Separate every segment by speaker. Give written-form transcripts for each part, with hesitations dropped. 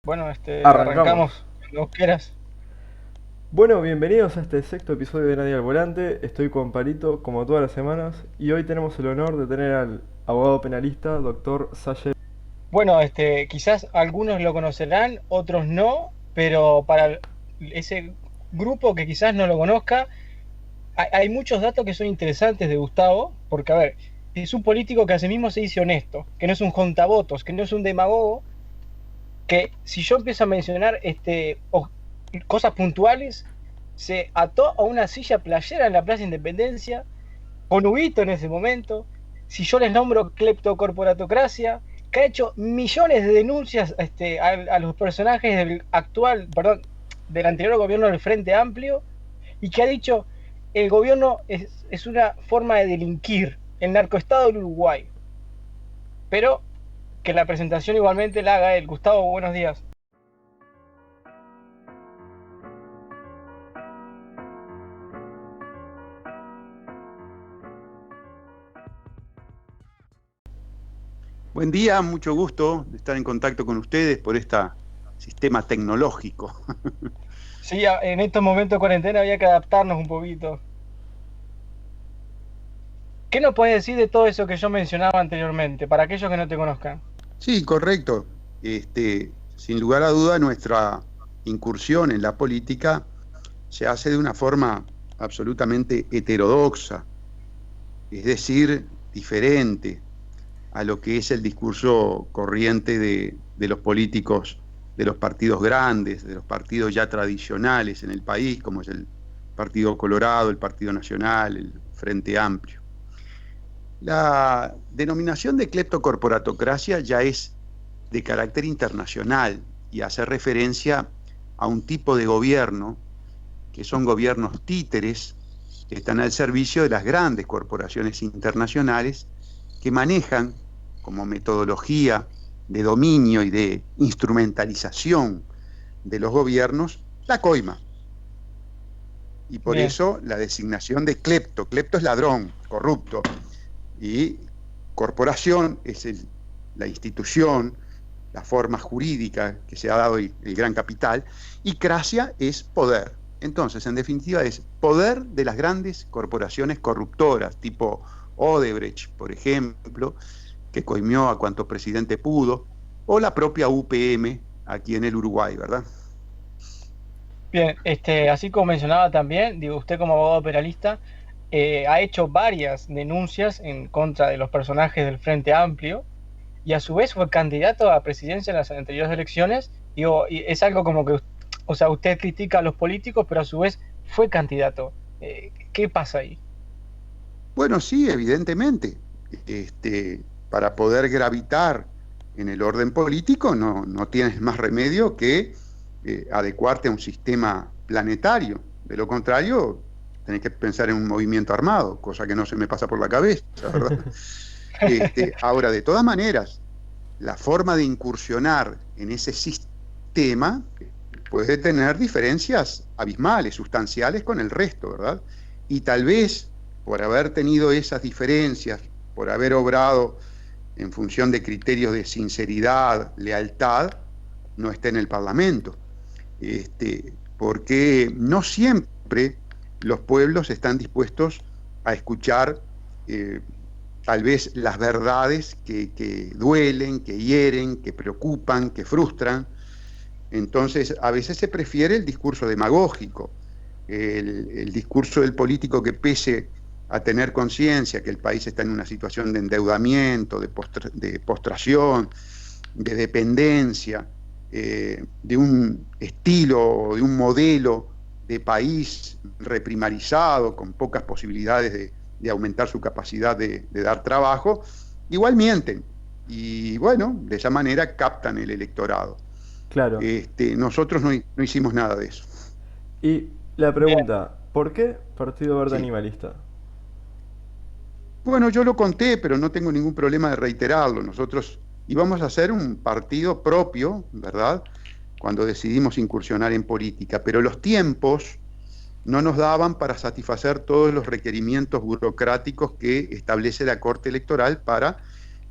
Speaker 1: Bueno,
Speaker 2: Arrancamos.
Speaker 1: arrancamos cuando quieras.
Speaker 2: Bueno, bienvenidos a este sexto episodio de Nadie al Volante. Estoy con Palito, como todas las semanas, y hoy tenemos el honor de tener al abogado penalista, doctor Sayer.
Speaker 1: Bueno, quizás algunos lo conocerán, otros no, pero para ese grupo que quizás no lo conozca, hay muchos datos que son interesantes de Gustavo, porque, a ver, es un político que asimismo se dice honesto, que no es un contavotos, que no es un demagogo, que si yo empiezo a mencionar cosas puntuales, se ató a una silla playera en la Plaza Independencia, con Huguito en ese momento, si yo les nombro cleptocorporatocracia, que ha hecho millones de denuncias a los personajes del actual, perdón, del anterior gobierno del Frente Amplio, y que ha dicho el gobierno es una forma de delinquir, el narcoestado del Uruguay. Pero que la presentación igualmente la haga él. Gustavo, buenos días.
Speaker 3: Buen día, mucho gusto de estar en contacto con ustedes por este sistema tecnológico.
Speaker 1: Sí, en estos momentos de cuarentena había que adaptarnos un poquito. ¿Qué nos puedes decir de todo eso que yo mencionaba anteriormente, para aquellos que no te conozcan?
Speaker 3: Sí, correcto. Sin lugar a duda, nuestra incursión en la política se hace de una forma absolutamente heterodoxa, es decir, diferente a lo que es el discurso corriente de los políticos, de los partidos grandes, de los partidos ya tradicionales en el país, como es el Partido Colorado, el Partido Nacional, el Frente Amplio. La denominación de cleptocorporatocracia ya es de carácter internacional y hace referencia a un tipo de gobierno que son gobiernos títeres que están al servicio de las grandes corporaciones internacionales que manejan como metodología de dominio y de instrumentalización de los gobiernos la coima. Y por
Speaker 1: Bien,
Speaker 3: eso la designación de clepto. Clepto es ladrón, corrupto. Y corporación es la institución, la forma jurídica que se ha dado el gran capital, y cracia es poder. Entonces, en definitiva, es poder de las grandes corporaciones corruptoras, tipo Odebrecht, por ejemplo, que coimió a cuanto presidente pudo, o la propia UPM aquí en el Uruguay, ¿verdad?
Speaker 1: bien, así como mencionaba también, digo, usted como abogado penalista ha hecho varias denuncias en contra de los personajes del Frente Amplio y a su vez fue candidato a presidencia en las anteriores elecciones. Digo, y es algo como que, o sea, usted critica a los políticos, pero a su vez fue candidato. ¿Qué pasa ahí?
Speaker 3: Bueno, sí, evidentemente. Para poder gravitar en el orden político no tienes más remedio que adecuarte a un sistema planetario. De lo contrario, tenés que pensar en un movimiento armado, cosa que no se me pasa por la cabeza, ¿verdad? Ahora, de todas maneras, la forma de incursionar en ese sistema puede tener diferencias abismales, sustanciales con el resto, ¿verdad? Y tal vez por haber tenido esas diferencias, por haber obrado en función de criterios de sinceridad, lealtad, no esté en el Parlamento. Porque no siempre los pueblos están dispuestos a escuchar eh, tal vez las verdades que duelen, que hieren, que preocupan, que frustran. Entonces, a veces se prefiere el discurso demagógico, el discurso del político que pese a tener conciencia que el país está en una situación de endeudamiento, de postración, de dependencia, de un estilo, de un modelo de país reprimarizado, con pocas posibilidades de aumentar su capacidad de dar trabajo, igual mienten. Y bueno, de esa manera captan el electorado.
Speaker 2: Claro.
Speaker 3: Nosotros no hicimos nada de eso.
Speaker 2: Y la
Speaker 1: Bien,
Speaker 2: pregunta, ¿por qué Partido Verde
Speaker 3: Sí.
Speaker 2: Animalista?
Speaker 3: Bueno, yo lo conté, pero no tengo ningún problema de reiterarlo. Nosotros íbamos a hacer un partido propio, ¿verdad? Cuando decidimos incursionar en política, pero los tiempos no nos daban para satisfacer todos los requerimientos burocráticos que establece la Corte Electoral para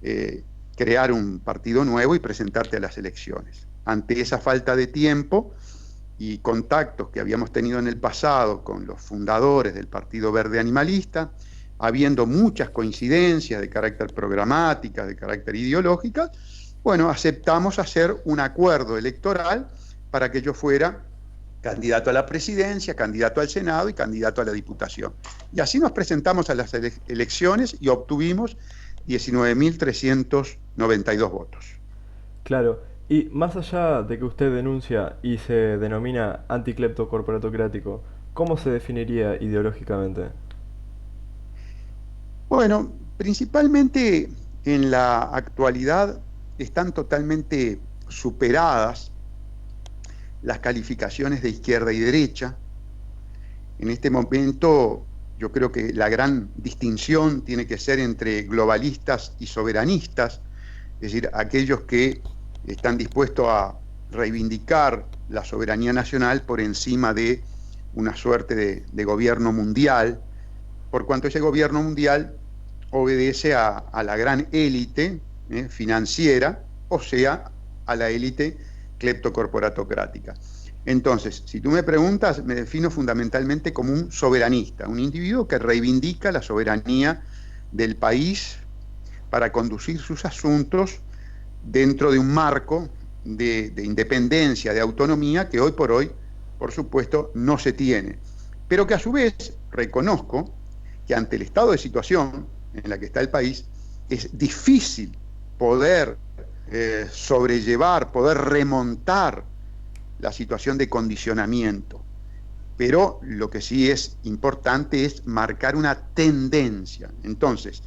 Speaker 3: eh, crear un partido nuevo y presentarte a las elecciones. ante esa falta de tiempo y contactos que habíamos tenido en el pasado con los fundadores del Partido Verde Animalista, habiendo muchas coincidencias de carácter programática, de carácter ideológica, bueno, aceptamos hacer un acuerdo electoral para que yo fuera candidato a la presidencia, candidato al Senado y candidato a la Diputación. Y así nos presentamos a las elecciones y obtuvimos 19.392 votos.
Speaker 2: Claro, y más allá de que usted denuncia y se denomina anticleptocorporatocrático, ¿cómo se definiría ideológicamente?
Speaker 3: Bueno, principalmente en la actualidad están totalmente superadas las calificaciones de izquierda y derecha. En este momento yo creo que la gran distinción tiene que ser entre globalistas y soberanistas, es decir, aquellos que están dispuestos a reivindicar la soberanía nacional por encima de una suerte de gobierno mundial, por cuanto ese gobierno mundial obedece a la gran élite financiera, o sea, a la élite cleptocorporatocrática. Entonces, si tú me preguntas, me defino fundamentalmente como un soberanista, un individuo que reivindica la soberanía del país para conducir sus asuntos dentro de un marco de independencia, de autonomía, que hoy por hoy, por supuesto, no se tiene. Pero que a su vez reconozco que ante el estado de situación en la que está el país, es difícil poder sobrellevar, poder remontar la situación de condicionamiento. Pero lo que sí es importante es marcar una tendencia. Entonces,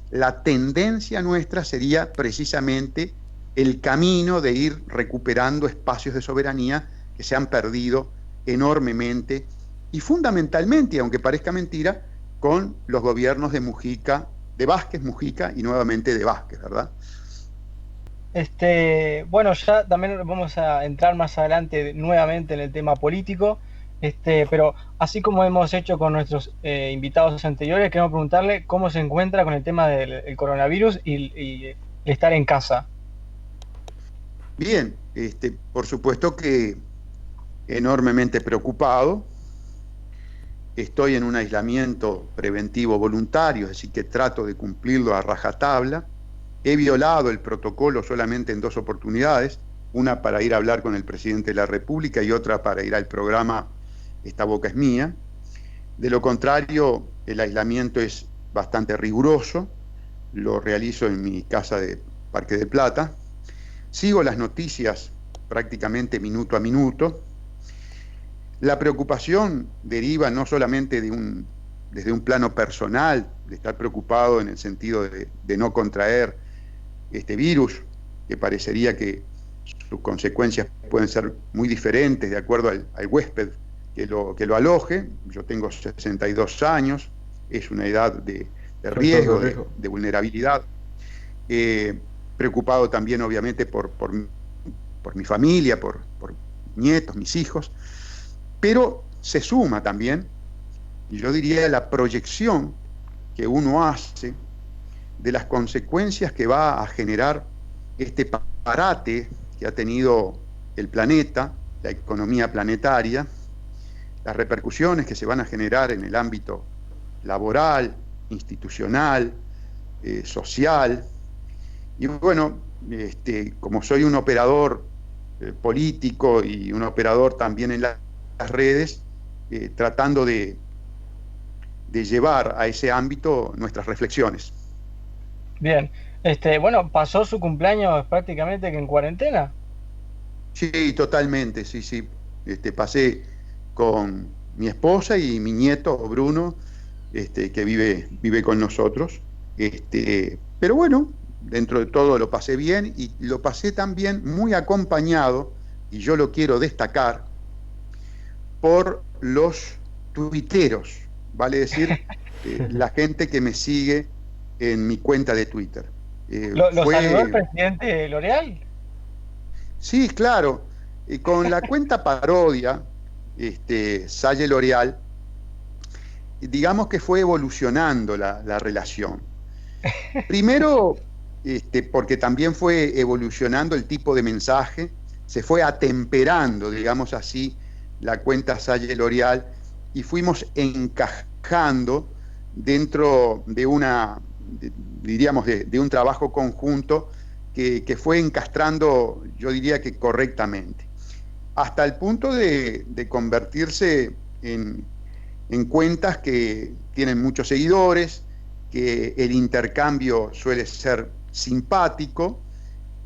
Speaker 3: la tendencia nuestra sería precisamente el camino de ir recuperando espacios de soberanía que se han perdido enormemente y fundamentalmente, y aunque parezca mentira, con los gobiernos de Mujica, de Vázquez, Mujica y nuevamente de Vázquez, ¿verdad?
Speaker 1: Bueno, ya también vamos a entrar más adelante nuevamente en el tema político, pero así como hemos hecho con nuestros invitados anteriores, queremos preguntarle cómo se encuentra con el tema del coronavirus y el estar en casa.
Speaker 3: Bien, por supuesto que enormemente preocupado. Estoy en un aislamiento preventivo voluntario, es decir, que trato de cumplirlo a rajatabla. He violado el protocolo solamente en 2 oportunidades, una para ir a hablar con el presidente de la República y otra para ir al programa Esta Boca es Mía. De lo contrario, el aislamiento es bastante riguroso, lo realizo en mi casa de Parque del Plata. Sigo las noticias prácticamente minuto a minuto. La preocupación deriva no solamente desde un plano personal, de estar preocupado en el sentido de no contraer este virus, que parecería que sus consecuencias pueden ser muy diferentes de acuerdo al huésped que lo aloje. Yo tengo 62 años, es una edad de riesgo, de vulnerabilidad. Preocupado también obviamente por mi familia, por nietos, mis hijos. Pero se suma también, y yo diría, la proyección que uno hace de las consecuencias que va a generar este parate que ha tenido el planeta, la economía planetaria, las repercusiones que se van a generar en el ámbito laboral, institucional, social. Y bueno, como soy un operador político y un operador también en las redes, tratando de llevar a ese ámbito nuestras reflexiones.
Speaker 1: Bien, bueno, pasó su cumpleaños prácticamente que en cuarentena.
Speaker 3: Sí, totalmente, sí. Pasé con mi esposa y mi nieto Bruno, que vive con nosotros. Pero bueno, dentro de todo lo pasé bien y lo pasé también muy acompañado, y yo lo quiero destacar, por los tuiteros, vale decir, la gente que me sigue en mi cuenta de Twitter.
Speaker 1: ¿Lo saludó el presidente L'Oréal?
Speaker 3: Sí, claro. Con la cuenta parodia, Salle L'Oréal, digamos que fue evolucionando la relación. Primero, porque también fue evolucionando el tipo de mensaje se fue atemperando, digamos así, la cuenta Salle-L'Oreal y fuimos encajando dentro de diríamos, de un trabajo conjunto que fue encastrando, yo diría que correctamente, hasta el punto de convertirse en cuentas que tienen muchos seguidores, que el intercambio suele ser simpático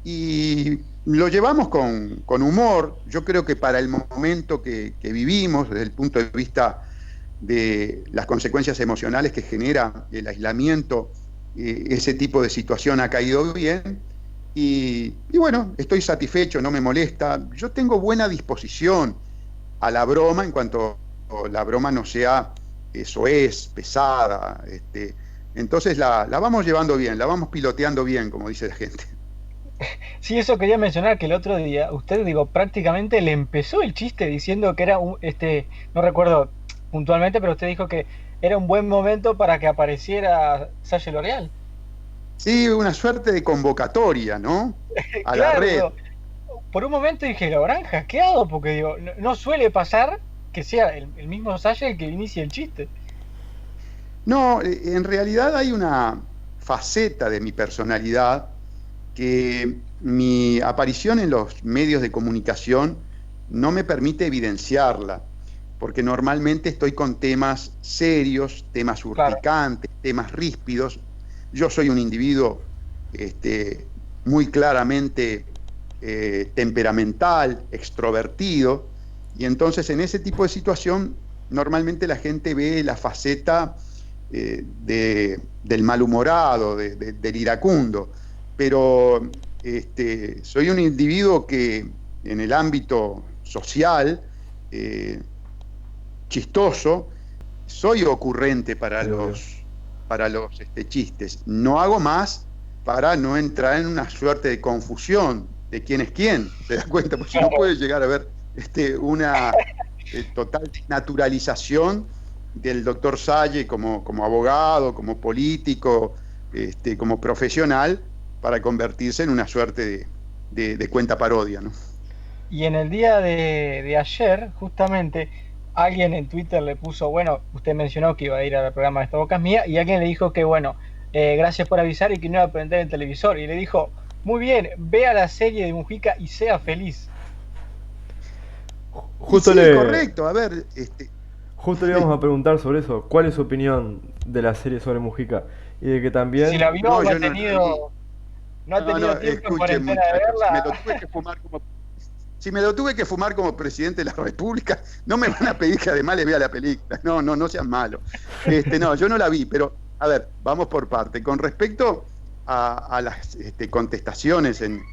Speaker 3: y lo llevamos con humor. Yo creo que para el momento que vivimos, desde el punto de vista de las consecuencias emocionales que genera el aislamiento, ese tipo de situación ha caído bien. Y bueno, estoy satisfecho, no me molesta. Yo tengo buena disposición a la broma en cuanto la broma no sea pesada. Entonces la vamos llevando bien, la vamos piloteando bien, como dice la gente.
Speaker 1: Sí, eso quería mencionar que el otro día usted, digo, prácticamente le empezó el chiste diciendo que era no recuerdo puntualmente, pero usted dijo que era un buen momento para que apareciera Salle L'Oreal.
Speaker 3: Sí, una suerte de convocatoria, ¿no? A la
Speaker 1: Claro,
Speaker 3: red.
Speaker 1: digo, por un momento dije, lo habrán hackeado, porque digo, no suele pasar que sea el mismo Salle el que inicie el chiste.
Speaker 3: No, en realidad hay una faceta de mi personalidad que mi aparición en los medios de comunicación no me permite evidenciarla, porque normalmente estoy con temas serios, temas
Speaker 1: Claro.
Speaker 3: urticantes, temas ríspidos. Yo soy un individuo muy claramente temperamental, extrovertido, y entonces en ese tipo de situación normalmente la gente ve la faceta del malhumorado, del iracundo, pero soy un individuo que en el ámbito social, eh, chistoso, soy ocurrente para los chistes. No hago más para no entrar en una suerte de confusión de quién es quién, ¿se da cuenta? Porque si no puede llegar a haber una total naturalización del doctor Salle como abogado, como político, como profesional, para convertirse en una suerte de cuenta parodia, ¿no?
Speaker 1: Y en el día de ayer, justamente, alguien en Twitter le puso, bueno, usted mencionó que iba a ir al programa de Esta Boca es Mía, y alguien le dijo que, bueno, gracias por avisar y que no iba a prender el televisor. Y le dijo, muy bien, vea la serie de Mujica y sea feliz.
Speaker 3: Y
Speaker 2: Justo
Speaker 3: sí,
Speaker 2: le,
Speaker 3: correcto, a ver,
Speaker 2: justo le íbamos a preguntar sobre eso. ¿Cuál es su opinión de la serie sobre Mujica? Y de que
Speaker 1: Si la
Speaker 2: también...
Speaker 1: vio,
Speaker 3: no, yo no la vi.
Speaker 1: no ha
Speaker 3: No,
Speaker 1: tenido tiempo en
Speaker 3: escuchen
Speaker 1: cuarentena de
Speaker 3: muchachos,
Speaker 1: verla.
Speaker 3: si me lo tuve que fumar como presidente de la República, no me van a pedir que además le vea la película. No, no, no sean malos. No, yo no la vi, pero a ver, vamos por parte. Con respecto a las contestaciones en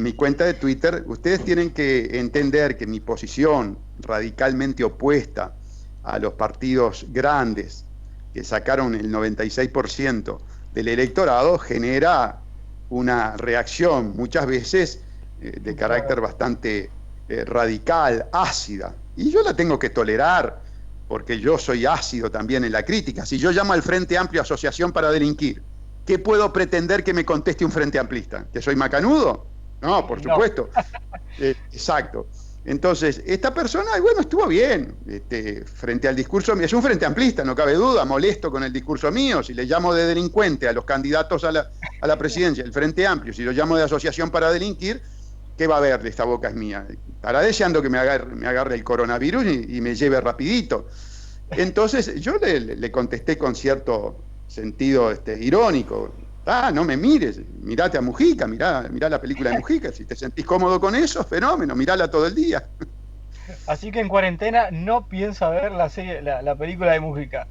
Speaker 3: mi cuenta de Twitter, ustedes tienen que entender que mi posición radicalmente opuesta a los partidos grandes que sacaron el 96% del electorado genera una reacción muchas veces de carácter bastante radical, ácida. Y yo la tengo que tolerar porque yo soy ácido también en la crítica. Si yo llamo al Frente Amplio Asociación para Delinquir, ¿qué puedo pretender que me conteste un Frente Amplista? ¿Que soy macanudo? No, por supuesto. Exacto. Entonces, esta persona, bueno, estuvo bien frente al discurso mío. Es un frente amplista, no cabe duda, molesto con el discurso mío. Si le llamo de delincuente a los candidatos a la presidencia del Frente Amplio, si lo llamo de asociación para delinquir, ¿qué va a haber de Esta Boca es Mía? Estará deseando que me agarre el coronavirus y me lleve rapidito. Entonces, yo le contesté con cierto sentido irónico. Ah, no me mires, mirate a Mujica, mirá la película de Mujica, si te sentís cómodo con eso, fenómeno, mirala todo el día.
Speaker 1: Así que en cuarentena no piensa ver la película de Mujica.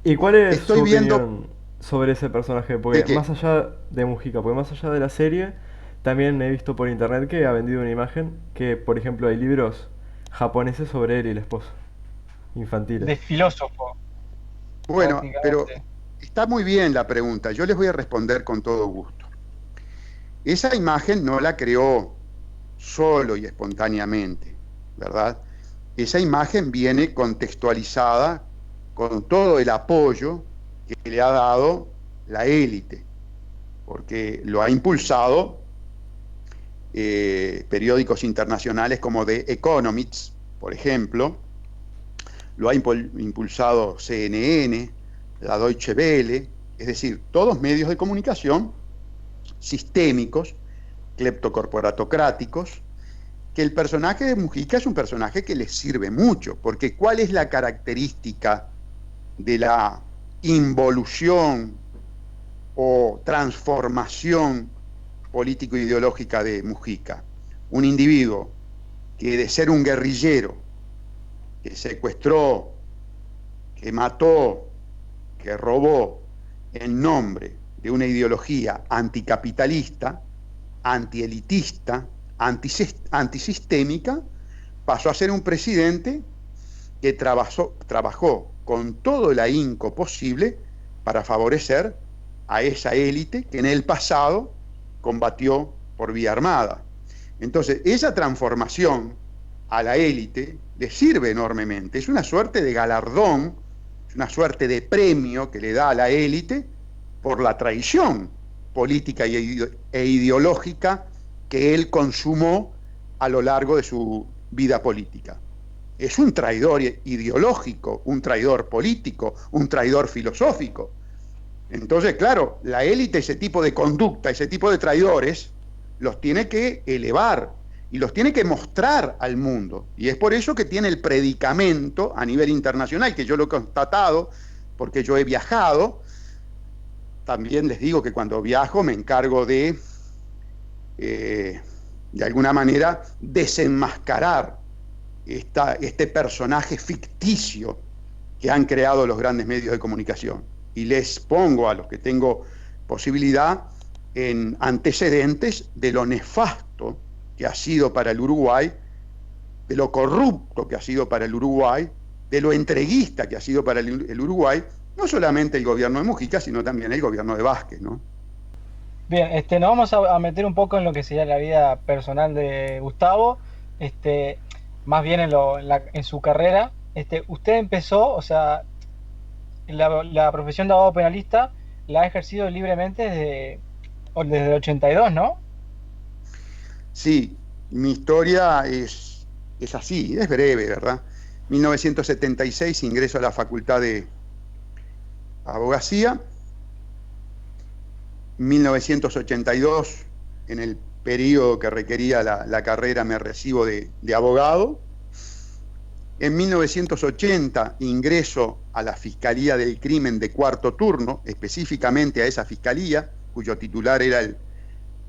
Speaker 2: ¿Y cuál es
Speaker 3: Estoy
Speaker 2: su
Speaker 3: viendo
Speaker 2: opinión sobre ese personaje?
Speaker 3: de
Speaker 2: Porque
Speaker 3: qué.
Speaker 2: más allá de Mujica, porque más allá de la serie, también he visto por internet que ha vendido una imagen que, por ejemplo, hay libros japoneses sobre él y el esposo, infantiles.
Speaker 1: De filósofo,
Speaker 3: Bueno, pero
Speaker 1: prácticamente.
Speaker 3: está muy bien la pregunta, yo les voy a responder con todo gusto. Esa imagen no la creó solo y espontáneamente, ¿verdad? Esa imagen viene contextualizada con todo el apoyo que le ha dado la élite, porque lo ha impulsado periódicos internacionales como The Economist, por ejemplo, lo ha impulsado CNN, la Deutsche Welle, es decir, todos medios de comunicación sistémicos, cleptocorporatocráticos, que el personaje de Mujica es un personaje que les sirve mucho, porque ¿cuál es la característica de la involución o transformación político-ideológica de Mujica? Un individuo que de ser un guerrillero, que secuestró, que mató, que robó en nombre de una ideología anticapitalista, antielitista, antisistémica, pasó a ser un presidente que trabajó con todo el ahínco posible para favorecer a esa élite que en el pasado combatió por vía armada. Entonces, esa transformación a la élite le sirve enormemente. Es una suerte de galardón, es una suerte de premio que le da a la élite por la traición política e ideológica que él consumó a lo largo de su vida política. Es un traidor ideológico, un traidor político, un traidor filosófico. Entonces, claro, la élite, ese tipo de conducta, ese tipo de traidores, los tiene que elevar y los tiene que mostrar al mundo. Y es por eso que tiene el predicamento a nivel internacional, que yo lo he constatado, porque yo he viajado. También les digo que cuando viajo me encargo de alguna manera, desenmascarar este personaje ficticio que han creado los grandes medios de comunicación. Y les pongo a los que tengo posibilidad en antecedentes de lo nefasto que ha sido para el Uruguay, de lo corrupto que ha sido para el Uruguay, de lo entreguista que ha sido para el Uruguay, no solamente el gobierno de Mujica, sino también el gobierno de Vázquez, ¿no?
Speaker 1: Bien, nos vamos a meter un poco en lo que sería la vida personal de Gustavo, más bien en su carrera. Usted empezó, o sea, la profesión de abogado penalista la ha ejercido libremente desde el 82, ¿no?
Speaker 3: Sí, mi historia es así, es breve, ¿verdad? 1976 ingreso a la Facultad de Abogacía. 1982, en el periodo que requería la carrera, me recibo de abogado. En 1980 ingreso a la Fiscalía del Crimen de cuarto turno, específicamente a esa fiscalía, cuyo titular era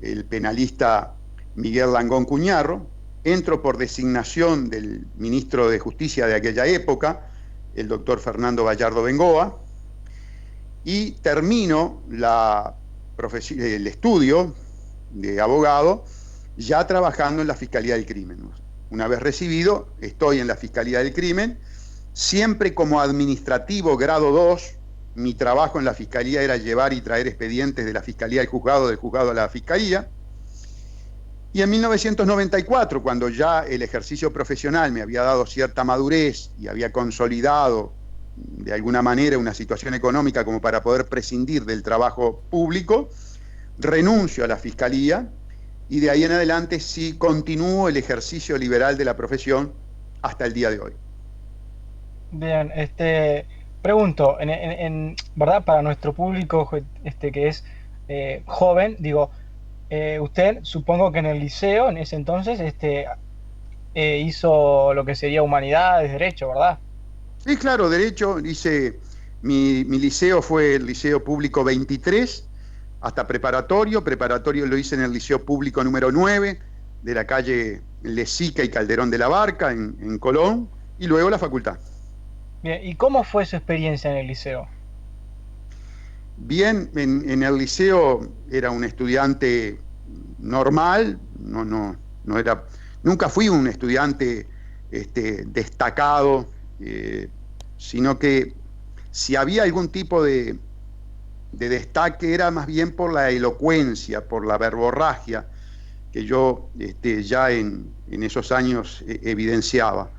Speaker 3: el penalista Miguel Langón Cuñarro. Entro por designación del ministro de Justicia de aquella época, el doctor Fernando Gallardo Bengoa, y termino el estudio de abogado ya trabajando en la Fiscalía del Crimen. Una vez recibido, estoy en la Fiscalía del Crimen, siempre como administrativo grado 2. Mi trabajo en la Fiscalía era llevar y traer expedientes de la Fiscalía al juzgado, del juzgado a la Fiscalía. Y en 1994, cuando ya el ejercicio profesional me había dado cierta madurez y había consolidado de alguna manera una situación económica como para poder prescindir del trabajo público, renuncio a la Fiscalía y de ahí en adelante sí continúo el ejercicio liberal de la profesión hasta el día de hoy.
Speaker 1: Bien, pregunto, ¿verdad? Para nuestro público que es joven, digo, usted supongo que en el liceo, en ese entonces, hizo lo que sería humanidades, derecho, ¿verdad?
Speaker 3: Sí, claro, derecho, mi liceo fue el Liceo Público 23, hasta preparatorio lo hice en el Liceo Público número 9, de la calle Lezica y Calderón de la Barca, en Colón, y luego la facultad.
Speaker 1: Bien, ¿y cómo fue su experiencia en el liceo?
Speaker 3: Bien, en el liceo era un estudiante normal, nunca fui un estudiante destacado, sino que si había algún tipo de destaque era más bien por la elocuencia, por la verborragia que yo ya en esos años evidenciaba.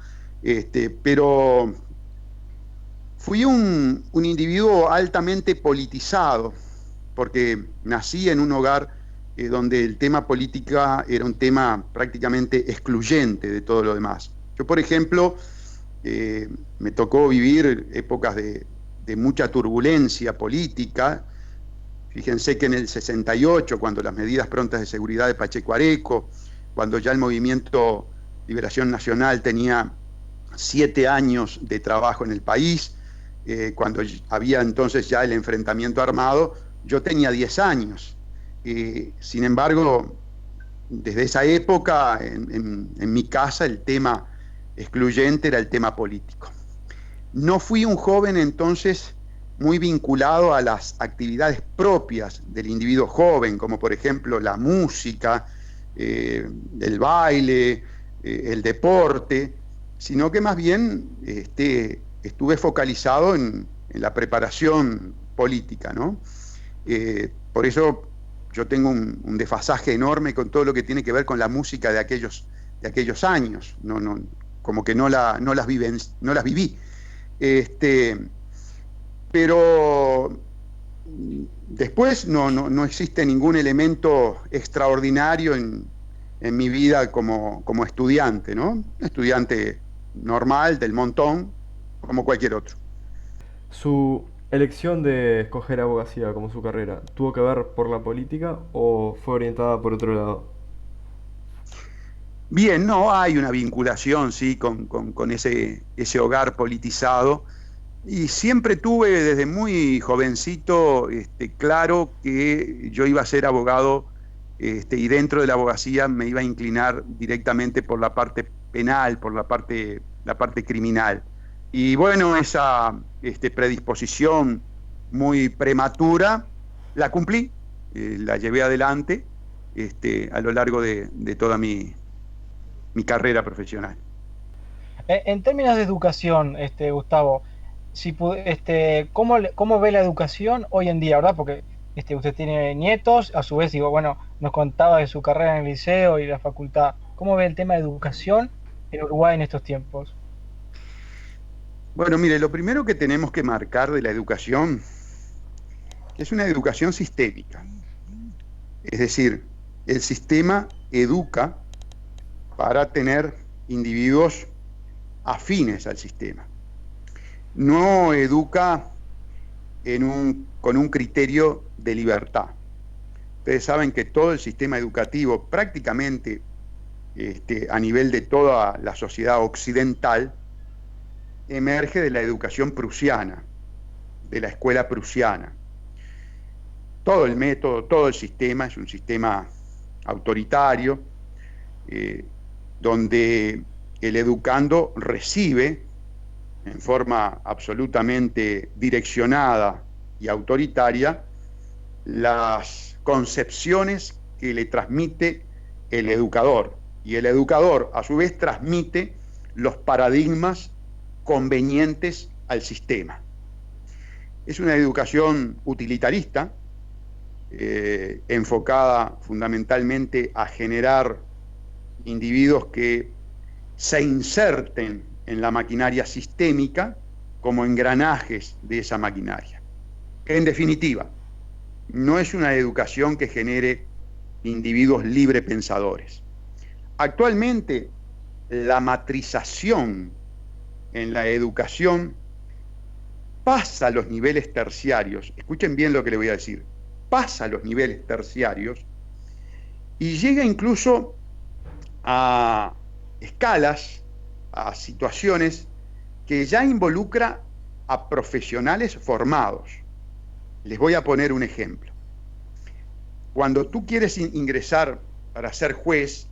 Speaker 3: Pero fui un individuo altamente politizado, porque nací en un hogar donde el tema política era un tema prácticamente excluyente de todo lo demás. Yo, por ejemplo, me tocó vivir épocas de mucha turbulencia política. Fíjense que en el 68, cuando las medidas prontas de seguridad de Pacheco Areco, cuando ya el movimiento Liberación Nacional tenía 7 años de trabajo en el país, cuando había entonces ya el enfrentamiento armado, yo tenía 10 años. Sin embargo, desde esa época, en mi casa, el tema excluyente era el tema político. No fui un joven entonces muy vinculado a las actividades propias del individuo joven, como por ejemplo la música, el baile, el deporte, sino que más bien estuve focalizado en la preparación política, ¿no? Por eso yo tengo un desfasaje enorme con todo lo que tiene que ver con la música de aquellos años. Como que no las viví. Pero después no existe ningún elemento extraordinario en mi vida como estudiante, ¿no? Un estudiante normal, del montón, como cualquier otro.
Speaker 2: ¿Su elección de escoger abogacía como su carrera tuvo que ver por la política o fue orientada por otro lado?
Speaker 3: Bien, no hay una vinculación, sí, con ese hogar politizado. Y siempre tuve desde muy jovencito claro que yo iba a ser abogado, y dentro de la abogacía me iba a inclinar directamente por la parte penal, por la parte criminal. Y bueno, esa predisposición muy prematura la cumplí, la llevé adelante a lo largo de toda mi carrera profesional.
Speaker 1: En términos de educación, Gustavo, ¿cómo ve la educación hoy en día, verdad? Porque usted tiene nietos, a su vez, digo, bueno, nos contaba de su carrera en el liceo y la facultad. ¿Cómo ve el tema de educación en Uruguay en estos tiempos?
Speaker 3: Bueno, mire, lo primero que tenemos que marcar de la educación es una educación sistémica. Es decir, el sistema educa para tener individuos afines al sistema. No educa con un criterio de libertad. Ustedes saben que todo el sistema educativo, prácticamente a nivel de toda la sociedad occidental, emerge de la educación prusiana, de la escuela prusiana. Todo el método, todo el sistema es un sistema autoritario, donde el educando recibe en forma absolutamente direccionada y autoritaria las concepciones que le transmite el educador, y el educador a su vez transmite los paradigmas convenientes al sistema. Es una educación utilitarista, enfocada fundamentalmente a generar individuos que se inserten en la maquinaria sistémica como engranajes de esa maquinaria. En definitiva, no es una educación que genere individuos librepensadores. Actualmente, la matrización en la educación pasa a los niveles terciarios. Escuchen bien lo que le voy a decir. Pasa a los niveles terciarios y llega incluso a escalas, a situaciones que ya involucra a profesionales formados. Les voy a poner un ejemplo. Cuando tú quieres ingresar para ser juez,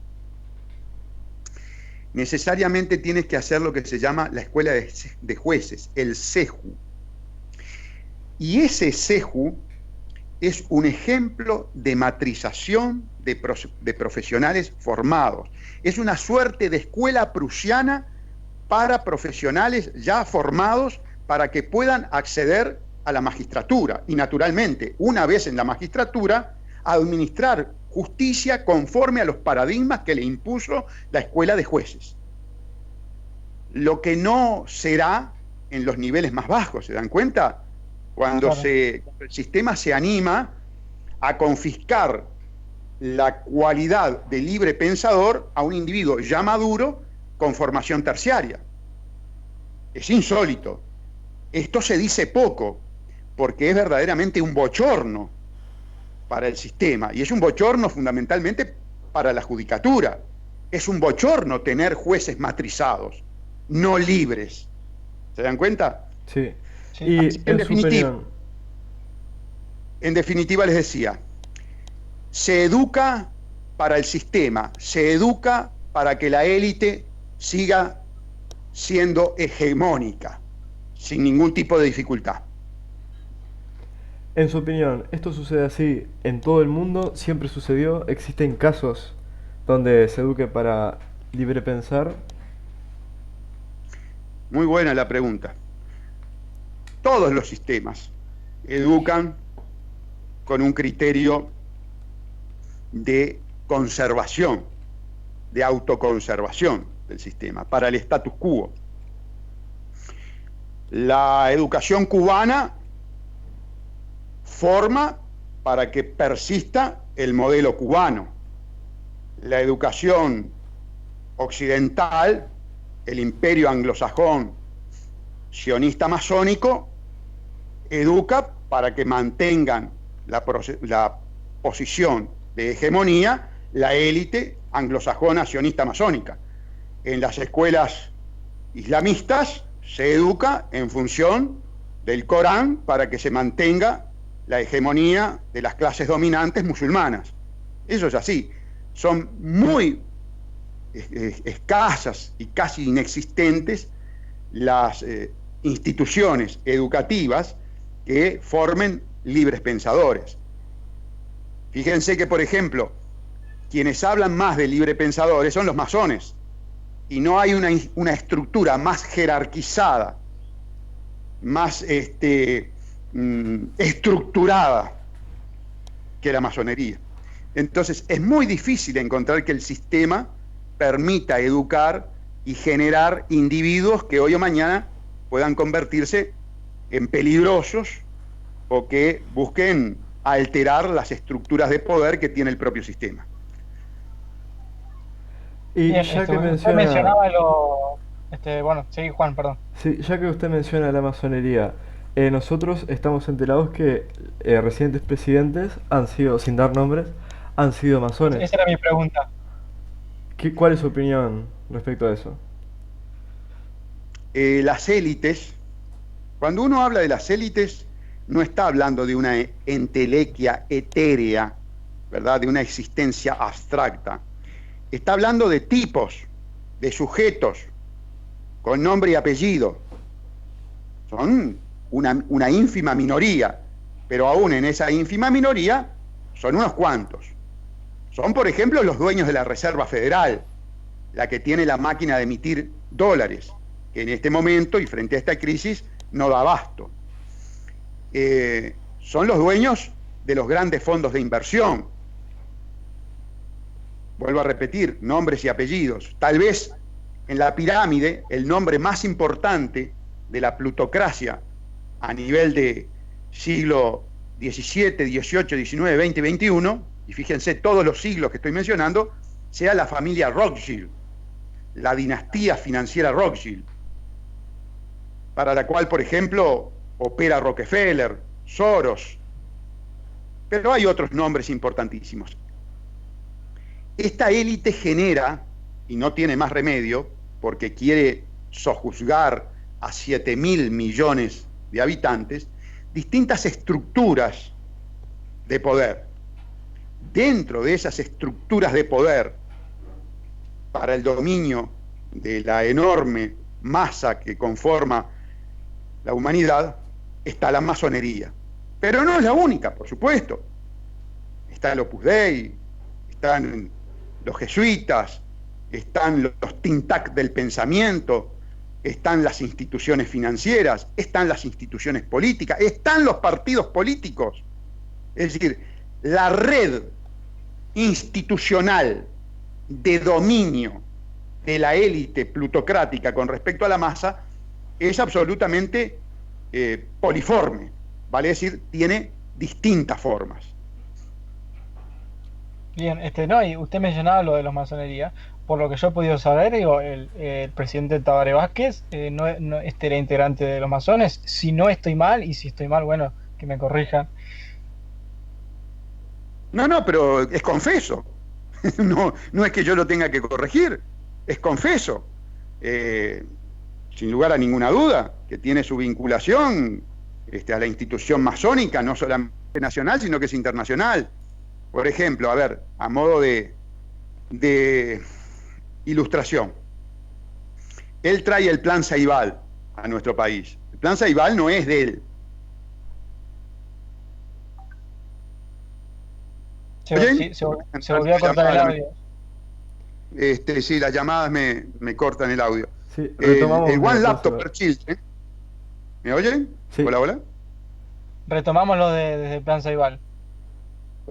Speaker 3: necesariamente tienes que hacer lo que se llama la escuela de jueces, el CEJU. Y ese CEJU es un ejemplo de matrización de profesionales formados. Es una suerte de escuela prusiana para profesionales ya formados para que puedan acceder a la magistratura. Y naturalmente, una vez en la magistratura, administrar justicia conforme a los paradigmas que le impuso la escuela de jueces. Lo que no será en los niveles más bajos, ¿se dan cuenta? Cuando el sistema se anima a confiscar la cualidad de libre pensador a un individuo ya maduro con formación terciaria. Es insólito. Esto se dice poco, porque es verdaderamente un bochorno para el sistema, y es un bochorno fundamentalmente para la judicatura. Es un bochorno tener jueces matrizados, no libres. ¿Se dan cuenta?
Speaker 2: Sí.
Speaker 1: Sí.
Speaker 2: Y
Speaker 3: en definitiva les decía, se educa para el sistema, se educa para que la élite siga siendo hegemónica, sin ningún tipo de dificultad.
Speaker 2: en su opinión, ¿esto sucede así en todo el mundo? ¿Siempre sucedió? ¿Existen casos donde se eduque para libre pensar?
Speaker 3: Muy buena la pregunta. Todos los sistemas educan con un criterio de conservación, de autoconservación del sistema, para el status quo. La educación cubana forma para que persista el modelo cubano. La educación occidental, el imperio anglosajón sionista masónico, educa para que mantengan la posición de hegemonía la élite anglosajona sionista masónica. En las escuelas islamistas se educa en función del Corán para que se mantenga la hegemonía de las clases dominantes musulmanas. Eso es así. Son muy escasas y casi inexistentes las instituciones educativas que formen libres pensadores. Fíjense que, por ejemplo, quienes hablan más de libre pensadores son los masones, y no hay una estructura más jerarquizada, más estructurada que la masonería. Entonces es muy difícil encontrar que el sistema permita educar y generar individuos que hoy o mañana puedan convertirse en peligrosos o que busquen alterar las estructuras de poder que tiene el propio sistema.
Speaker 2: Y
Speaker 1: Bien,
Speaker 2: ya que
Speaker 1: usted
Speaker 2: menciona,
Speaker 1: mencionaba bueno, sí, Juan, perdón.
Speaker 2: sí, ya que usted menciona la masonería, nosotros estamos enterados que recientes presidentes han sido, sin dar nombres, han sido masones.
Speaker 1: Esa era mi pregunta.
Speaker 2: ¿Cuál es su opinión respecto a eso?
Speaker 3: Las élites, cuando uno habla de las élites, no está hablando de una entelequia etérea, ¿verdad? De una existencia abstracta. Está hablando de tipos, de sujetos, con nombre y apellido. Son una ínfima minoría, pero aún en esa ínfima minoría son unos cuantos. Son, por ejemplo, los dueños de la Reserva Federal, la que tiene la máquina de emitir dólares, que en este momento y frente a esta crisis no da abasto. Son los dueños de los grandes fondos de inversión. Vuelvo a repetir, nombres y apellidos. Tal vez en la pirámide el nombre más importante de la plutocracia a nivel de siglo XVII, XVIII, XIX, XX, XXI, y fíjense todos los siglos que estoy mencionando, sea la familia Rothschild, la dinastía financiera Rothschild, para la cual, por ejemplo, opera Rockefeller, Soros, pero hay otros nombres importantísimos. Esta élite genera, y no tiene más remedio, porque quiere sojuzgar a 7.000 millones de habitantes, distintas estructuras de poder. Dentro de esas estructuras de poder, para el dominio de la enorme masa que conforma la humanidad, está la masonería. Pero no es la única, por supuesto. Está el Opus Dei, están los jesuitas, están los think tank del pensamiento, están las instituciones financieras, están las instituciones políticas, están los partidos políticos. Es decir, la red institucional de dominio de la élite plutocrática con respecto a la masa es absolutamente poliforme, vale decir, tiene distintas formas.
Speaker 1: Bien, no, y usted mencionaba lo de los masonería. Por lo que yo he podido saber, digo, el presidente Tabaré Vázquez era integrante de los masones. Si no estoy mal, y si estoy mal, bueno, que me corrijan.
Speaker 3: No, no, pero es confeso. No, no es que yo lo tenga que corregir, es confeso. Eh, Sin lugar a ninguna duda, que tiene su vinculación a la institución masónica, no solamente nacional, sino que es internacional. Por ejemplo, a ver, a modo de ilustración, él trae el plan Ceibal a nuestro país. El plan Ceibal no es de él. ¿Oyen?
Speaker 1: Se volvió a cortar el audio.
Speaker 3: Sí, las llamadas me cortan el audio.
Speaker 2: Sí,
Speaker 3: El
Speaker 2: retomamos
Speaker 3: One
Speaker 2: lo
Speaker 3: Laptop
Speaker 2: que
Speaker 3: per Children. ¿Me oyen?
Speaker 2: Sí.
Speaker 3: Hola, hola.
Speaker 1: Retomamos lo desde el plan Ceibal.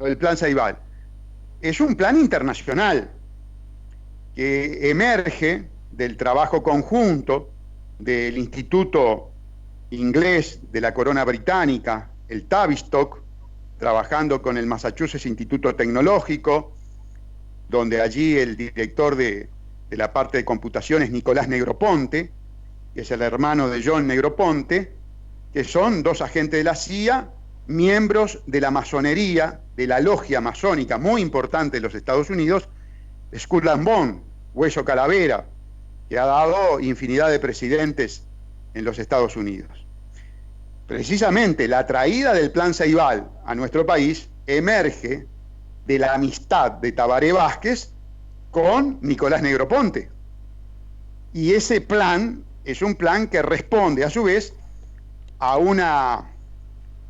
Speaker 3: El plan Ceibal. Es un plan internacional que emerge del trabajo conjunto del Instituto Inglés de la Corona Británica, el Tavistock, trabajando con el Massachusetts Instituto Tecnológico, donde allí el director de la parte de computación es Nicolás Negroponte, que es el hermano de John Negroponte, que son dos agentes de la CIA, miembros de la masonería, de la logia masónica muy importante de los Estados Unidos, Skull and Bone, Hueso Calavera, que ha dado infinidad de presidentes en los Estados Unidos. Precisamente la traída del plan Ceibal a nuestro país emerge de la amistad de Tabaré Vázquez con Nicolás Negroponte. Y ese plan es un plan que responde a su vez a una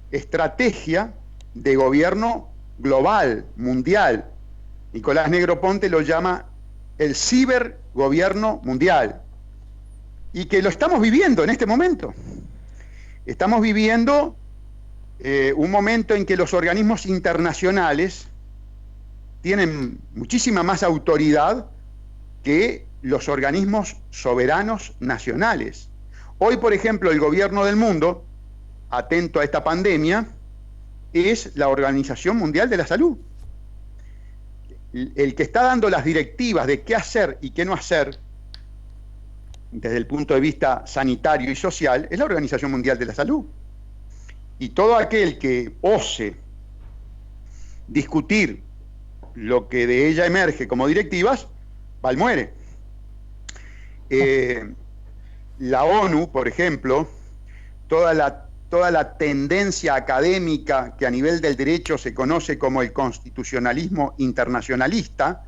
Speaker 3: estrategia de gobierno global, mundial. Nicolás Negroponte lo llama el cibergobierno mundial, y que lo estamos viviendo en este momento. Estamos viviendo un momento en que los organismos internacionales tienen muchísima más autoridad que los organismos soberanos nacionales. Hoy, por ejemplo, el gobierno del mundo, atento a esta pandemia, es la Organización Mundial de la Salud. El que está dando las directivas de qué hacer y qué no hacer desde el punto de vista sanitario y social es la Organización Mundial de la Salud. Y todo aquel que ose discutir lo que de ella emerge como directivas, va al muere. La ONU, por ejemplo, toda la tendencia académica que a nivel del derecho se conoce como el constitucionalismo internacionalista,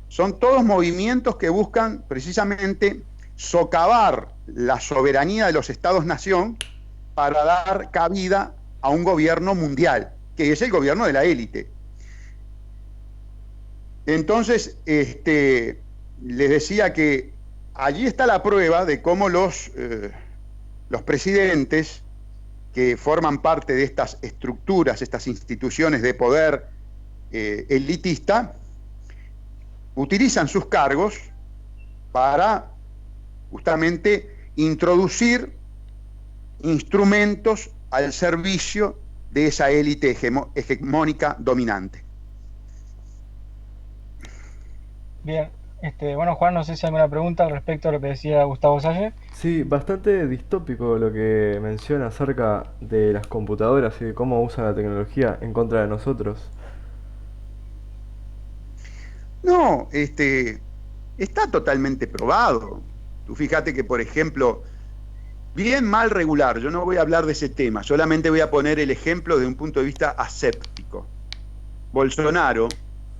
Speaker 3: son todos movimientos que buscan precisamente socavar la soberanía de los Estados-nación para dar cabida a un gobierno mundial, que es el gobierno de la élite. Entonces, les decía que allí está la prueba de cómo los presidentes que forman parte de estas estructuras, estas instituciones de poder elitista, utilizan sus cargos para justamente introducir instrumentos al servicio de esa élite hegemónica dominante.
Speaker 1: Bien, bueno, Juan, no sé si hay alguna pregunta al respecto a lo que decía Gustavo Salle.
Speaker 2: Sí, bastante distópico lo que menciona acerca de las computadoras y de cómo usan la tecnología en contra de nosotros.
Speaker 3: No, está totalmente probado. Tú fíjate que, por ejemplo, bien, mal, regular, yo no voy a hablar de ese tema, solamente voy a poner el ejemplo de un punto de vista aséptico. Bolsonaro,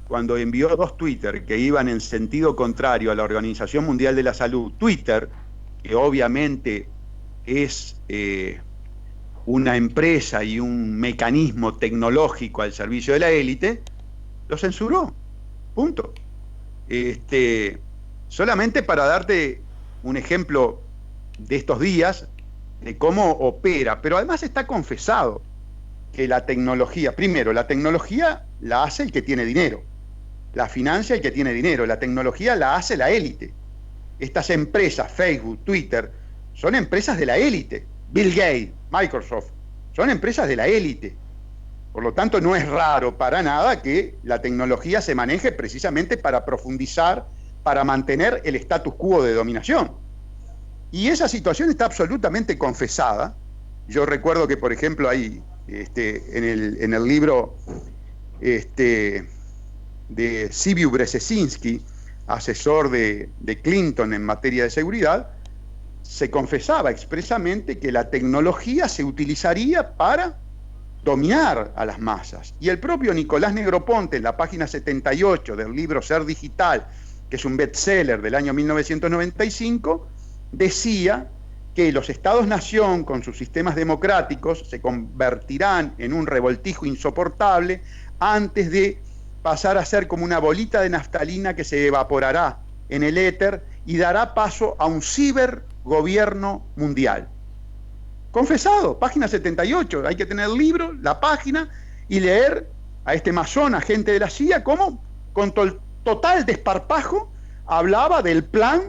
Speaker 3: cuando envió 2 Twitter que iban en sentido contrario a la Organización Mundial de la Salud, Twitter, que obviamente es una empresa y un mecanismo tecnológico al servicio de la élite, lo censuró. Punto. Solamente para darte un ejemplo de estos días de cómo opera, pero además está confesado que la tecnología, primero, la tecnología la hace el que tiene dinero, la financia el que tiene dinero, la tecnología la hace la élite. Estas empresas, Facebook, Twitter, son empresas de la élite. Bill Gates, Microsoft, son empresas de la élite. Por lo tanto, no es raro para nada que la tecnología se maneje precisamente para profundizar, para mantener el status quo de dominación. Y esa situación está absolutamente confesada. Yo recuerdo que, por ejemplo, hay en el libro de Sibiu Brzezinski, asesor de Clinton en materia de seguridad, se confesaba expresamente que la tecnología se utilizaría para dominar a las masas. Y el propio Nicolás Negroponte, en la página 78 del libro Ser Digital, que es un bestseller del año 1995, decía que los estados-nación con sus sistemas democráticos se convertirán en un revoltijo insoportable antes de pasar a ser como una bolita de naftalina que se evaporará en el éter y dará paso a un cibergobierno mundial. Confesado, página 78, hay que tener el libro, la página, y leer a este masón, agente de la CIA, cómo con total desparpajo hablaba del plan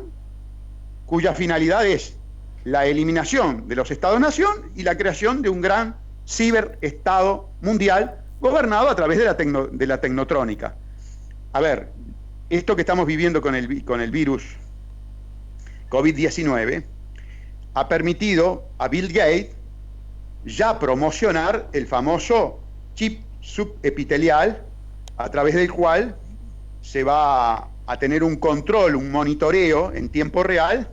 Speaker 3: cuya finalidad es la eliminación de los estados-nación y la creación de un gran ciberestado mundial gobernado a través de la tecnotrónica. A ver, esto que estamos viviendo con el virus COVID-19 ha permitido a Bill Gates ya promocionar el famoso chip subepitelial, a través del cual se va a tener un control, un monitoreo en tiempo real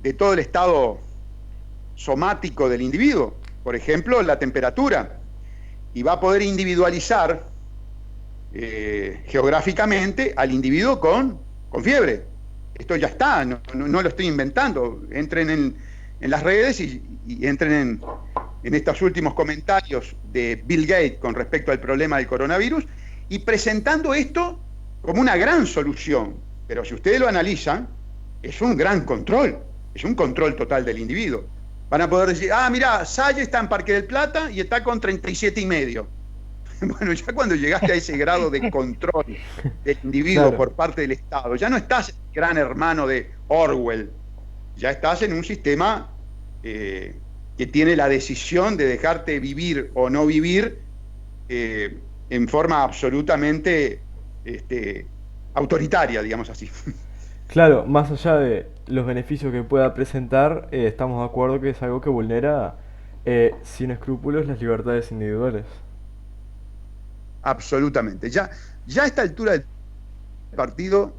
Speaker 3: de todo el estado somático del individuo, por ejemplo, la temperatura, y va a poder individualizar geográficamente al individuo con fiebre. Esto ya está, no lo estoy inventando. Entren en las redes y entren en estos últimos comentarios de Bill Gates con respecto al problema del coronavirus y presentando esto como una gran solución. Pero si ustedes lo analizan, es un gran control, es un control total del individuo. Van a poder decir, mirá, Salle está en Parque del Plata y está con 37,5. Bueno, ya cuando llegaste a ese grado de control del individuo, claro, por parte del Estado, ya no estás en el gran hermano de Orwell, ya estás en un sistema que tiene la decisión de dejarte vivir o no vivir en forma absolutamente autoritaria, digamos así.
Speaker 2: Claro, más allá de los beneficios que pueda presentar, estamos de acuerdo que es algo que vulnera sin escrúpulos las libertades individuales.
Speaker 3: Absolutamente. Ya a esta altura del partido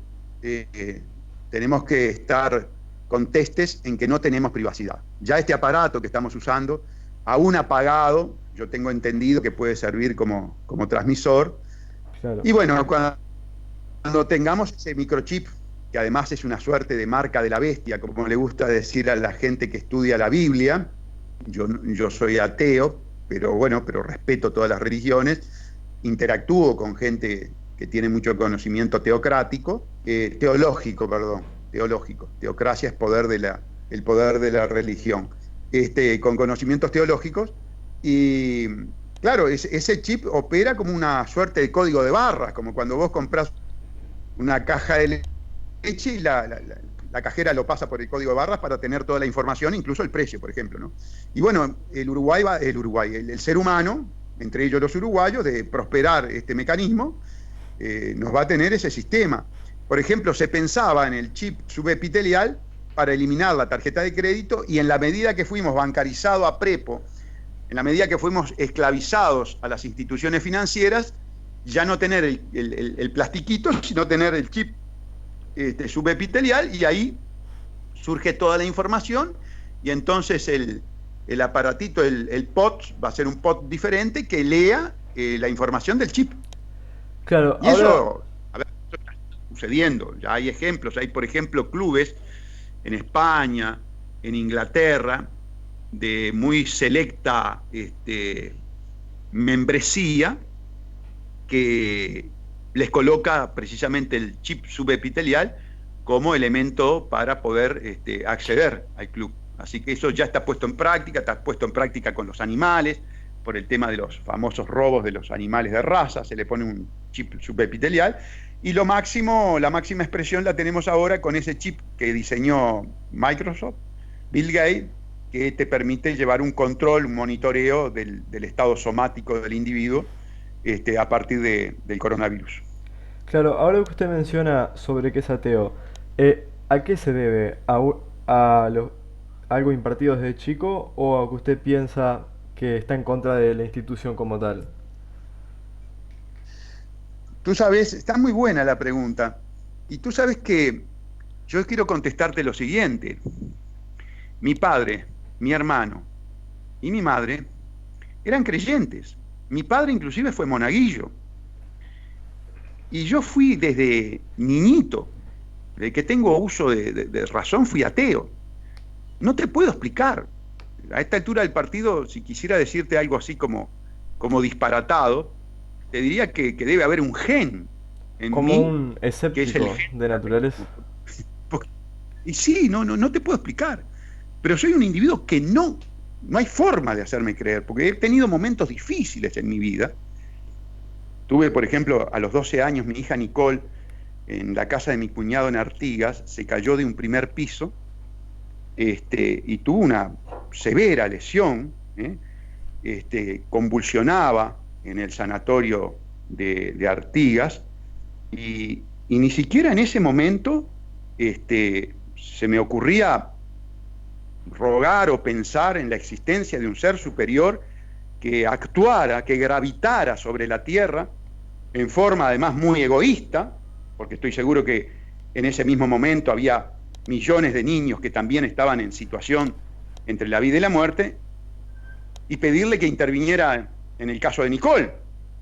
Speaker 3: tenemos que estar contestes en que no tenemos privacidad. Ya este aparato que estamos usando, aún apagado, yo tengo entendido que puede servir como transmisor. Claro. Y bueno, cuando tengamos ese microchip, que además es una suerte de marca de la bestia, como le gusta decir a la gente que estudia la Biblia, yo soy ateo, pero respeto todas las religiones, interactúo con gente que tiene mucho conocimiento teocrático, teológico. Teocracia es el poder de la religión, con conocimientos teológicos, y claro, ese chip opera como una suerte de código de barras, como cuando vos compras una caja de leche y la cajera lo pasa por el código de barras para tener toda la información, incluso el precio, por ejemplo, ¿no? Y bueno, el ser humano, entre ellos los uruguayos, de prosperar este mecanismo, nos va a tener ese sistema. Por ejemplo, se pensaba en el chip subepitelial para eliminar la tarjeta de crédito, y en la medida que fuimos bancarizados a prepo, en la medida que fuimos esclavizados a las instituciones financieras, ya no tener el plastiquito, sino tener el chip subepitelial, y ahí surge toda la información, y entonces el aparatito, el POT, va a ser un POT diferente que lea la información del chip.
Speaker 2: Claro,
Speaker 3: y eso, a ver, eso está sucediendo. Ya hay ejemplos, hay por ejemplo clubes en España, en Inglaterra, de muy selecta membresía, que les coloca precisamente el chip subepitelial como elemento para poder acceder al club. Así que eso ya está puesto en práctica con los animales, por el tema de los famosos robos de los animales de raza, se le pone un chip subepitelial, y la máxima expresión la tenemos ahora con ese chip que diseñó Microsoft, Bill Gates, que te permite llevar un control, un monitoreo del estado somático del individuo a partir del coronavirus.
Speaker 2: Claro, ahora que usted menciona sobre que es ateo, ¿a qué se debe? ¿A algo impartido desde chico o a que usted piensa que está en contra de la institución como tal?
Speaker 3: Tú sabes, está muy buena la pregunta, y tú sabes que yo quiero contestarte lo siguiente. Mi padre, mi hermano y mi madre eran creyentes. Mi padre inclusive fue monaguillo. Y yo fui desde niñito, desde que tengo uso de razón, fui ateo. No te puedo explicar. A esta altura del partido, si quisiera decirte algo así como disparatado, te diría que debe haber un gen en
Speaker 2: Como
Speaker 3: mí,
Speaker 2: un
Speaker 3: que es el
Speaker 2: escéptico
Speaker 3: gen.
Speaker 2: de naturaleza.
Speaker 3: Y sí, no te puedo explicar. Pero soy un individuo que no hay forma de hacerme creer, porque he tenido momentos difíciles en mi vida. Tuve, por ejemplo, a los 12 años, mi hija Nicole, en la casa de mi cuñado en Artigas, se cayó de un primer piso, y tuvo una severa lesión, convulsionaba en el sanatorio de Artigas, y ni siquiera en ese momento se me ocurría rogar o pensar en la existencia de un ser superior que actuara, que gravitara sobre la Tierra en forma además muy egoísta, porque estoy seguro que en ese mismo momento había millones de niños que también estaban en situación entre la vida y la muerte, y pedirle que interviniera en el caso de Nicole,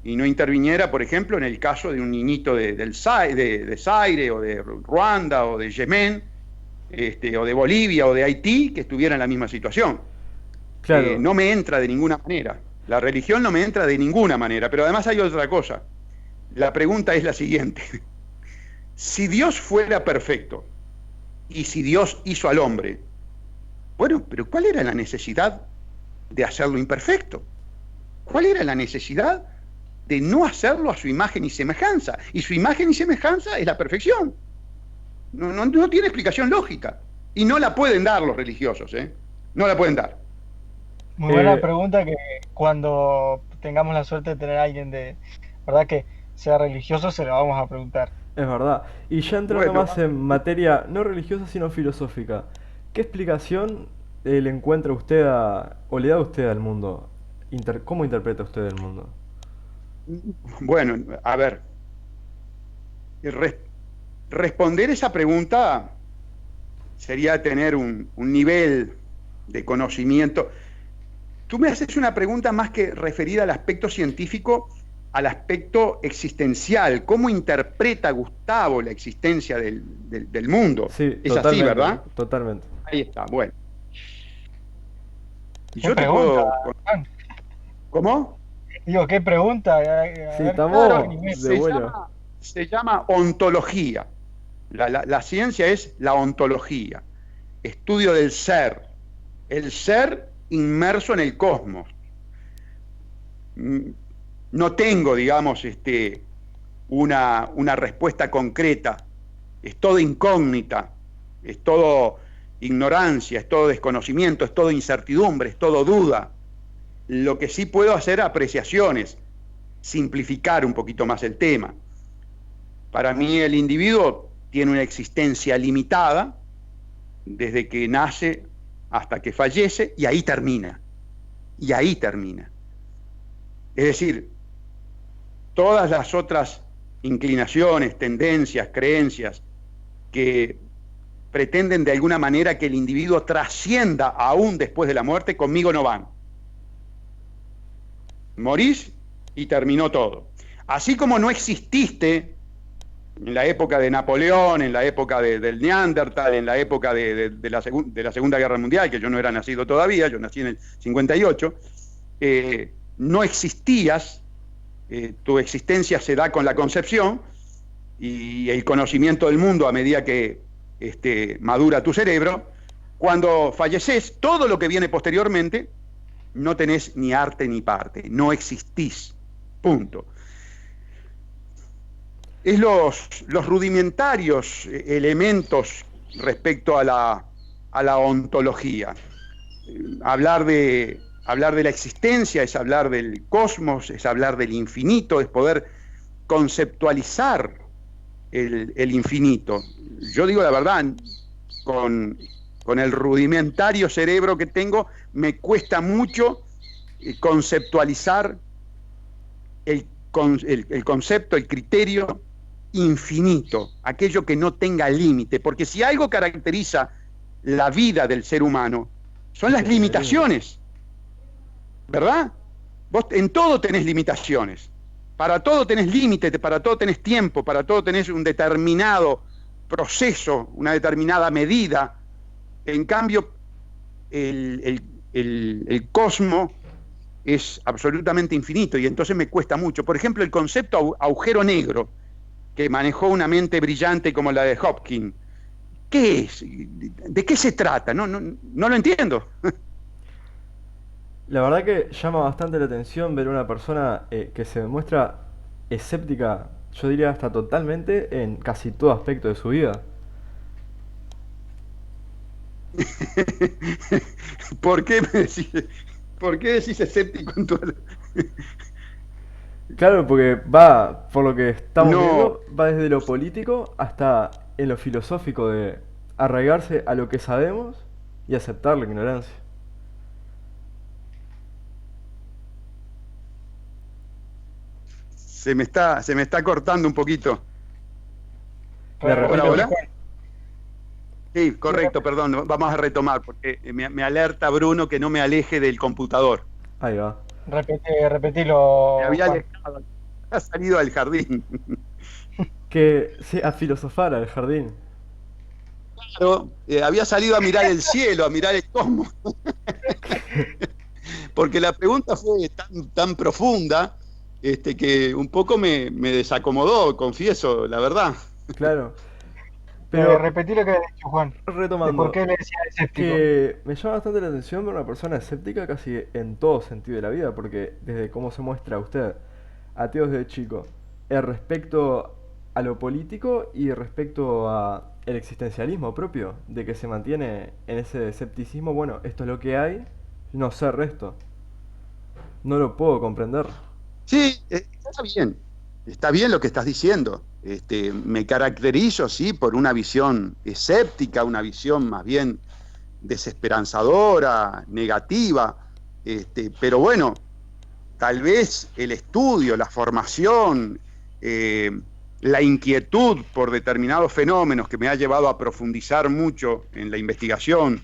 Speaker 3: y no interviniera, por ejemplo, en el caso de un niñito de Zaire, o de Ruanda, o de Yemen, o de Bolivia, o de Haití, que estuviera en la misma situación.
Speaker 2: Claro,
Speaker 3: No me entra de ninguna manera. La religión no me entra de ninguna manera, pero además hay otra cosa. La pregunta es la siguiente. Si Dios fuera perfecto, y si Dios hizo al hombre, bueno, pero ¿cuál era la necesidad de hacerlo imperfecto? ¿Cuál era la necesidad de no hacerlo a su imagen y semejanza? Y su imagen y semejanza es la perfección. No tiene explicación lógica. Y no la pueden dar los religiosos, ¿eh? No la pueden dar.
Speaker 1: Muy buena
Speaker 2: eh,
Speaker 1: pregunta que cuando tengamos la suerte de tener a alguien de, ¿verdad? Que sea religioso, se lo vamos a preguntar.
Speaker 2: es verdad. Y ya entrando
Speaker 3: Bueno,
Speaker 2: más en materia no religiosa sino filosófica, ¿qué explicación le encuentra usted o le da usted al mundo? ¿Cómo interpreta usted el mundo?
Speaker 3: bueno, a ver, res- responder esa pregunta sería tener un nivel de conocimiento. Tú me haces una pregunta más que referida al aspecto científico, al aspecto existencial. ¿Cómo interpreta Gustavo la existencia del mundo?
Speaker 2: Sí,
Speaker 3: Es así,
Speaker 2: totalmente,
Speaker 3: ¿verdad?
Speaker 2: totalmente.
Speaker 3: Ahí está, bueno. Y
Speaker 1: ¿Qué
Speaker 3: yo te
Speaker 1: pregunta,
Speaker 3: puedo...
Speaker 1: Juan?
Speaker 3: ¿Cómo?
Speaker 1: Digo, ¿qué pregunta? A
Speaker 2: Sí,
Speaker 1: ver, claro,
Speaker 2: estamos de vuelo.
Speaker 3: Se llama ontología. La ciencia es la ontología, estudio del ser, el ser inmerso en el cosmos. No tengo, digamos, una respuesta concreta. Es todo incógnita, es todo ignorancia, es todo desconocimiento, es todo incertidumbre, es todo duda. Lo que sí puedo hacer apreciaciones, simplificar un poquito más el tema. Para mí el individuo tiene una existencia limitada desde que nace hasta que fallece, y ahí termina. Y ahí termina. Es decir, todas las otras inclinaciones, tendencias, creencias que pretenden de alguna manera que el individuo trascienda aún después de la muerte, conmigo no van. Morís y terminó todo. Así como no exististe en la época de Napoleón, en la época del Neandertal, en la época de la Segunda Guerra Mundial, que yo no era nacido todavía, yo nací en el 58, no existías, tu existencia se da con la concepción, y el conocimiento del mundo a medida que madura tu cerebro. Cuando falleces, todo lo que viene posteriormente, no tenés ni arte ni parte, no existís, punto. Es los rudimentarios elementos respecto a la ontología. hablar de la existencia, es hablar del cosmos, es hablar del infinito, es poder conceptualizar el infinito. Yo digo la verdad, con el rudimentario cerebro que tengo, me cuesta mucho conceptualizar el concepto, el criterio infinito, aquello que no tenga límite, porque si algo caracteriza la vida del ser humano, son las limitaciones, ¿verdad? Vos en todo tenés limitaciones, para todo tenés límites, para todo tenés tiempo, para todo tenés un determinado proceso, una determinada medida. En cambio, el cosmos es absolutamente infinito y entonces me cuesta mucho. Por ejemplo, el concepto agujero negro, que manejó una mente brillante como la de Hopkins. ¿Qué es? ¿De qué se trata? No lo entiendo.
Speaker 2: La verdad que llama bastante la atención ver una persona que se muestra escéptica, yo diría hasta totalmente, en casi todo aspecto de su vida.
Speaker 3: ¿Por qué me decís, ¿por qué decís escéptico en tu...
Speaker 2: Claro, porque va, por lo que estamos
Speaker 3: No,
Speaker 2: viendo, va desde lo político hasta en lo filosófico de arraigarse a lo que sabemos y aceptar la ignorancia.
Speaker 3: se me está cortando un poquito.
Speaker 2: Me
Speaker 3: Hola,
Speaker 1: Repetilo,
Speaker 2: repito,
Speaker 3: hola.
Speaker 1: Juan.
Speaker 3: Sí,
Speaker 1: Sí,
Speaker 3: correcto, perdón, vamos a retomar, porque me alerta Bruno que no me aleje del computador.
Speaker 2: ahí va.
Speaker 3: Me
Speaker 1: repetilo,
Speaker 3: había
Speaker 1: Juan.
Speaker 3: alejado, ha salido al jardín.
Speaker 2: Que sí, a filosofar al jardín.
Speaker 3: Claro, había salido a mirar el cielo, a mirar el cosmos, porque la pregunta fue tan profunda, que un poco me desacomodó, confieso, la verdad.
Speaker 2: Claro. Pero
Speaker 1: Repetí lo que había dicho, Juan. De por
Speaker 2: retomando,
Speaker 1: qué le decía escéptico.
Speaker 2: que me llama bastante la atención ver una persona escéptica casi en todo sentido de la vida, porque desde cómo se muestra usted, ateo desde chico, respecto a lo político y respecto a el existencialismo propio, de que se mantiene en ese escepticismo, bueno, esto es lo que hay, no sé el resto, no lo puedo comprender.
Speaker 3: Sí, está bien lo que estás diciendo. Me caracterizo, sí, por una visión escéptica, una visión más bien desesperanzadora, negativa, pero bueno, tal vez el estudio, la formación, eh, la inquietud por determinados fenómenos que me ha llevado a profundizar mucho en la investigación,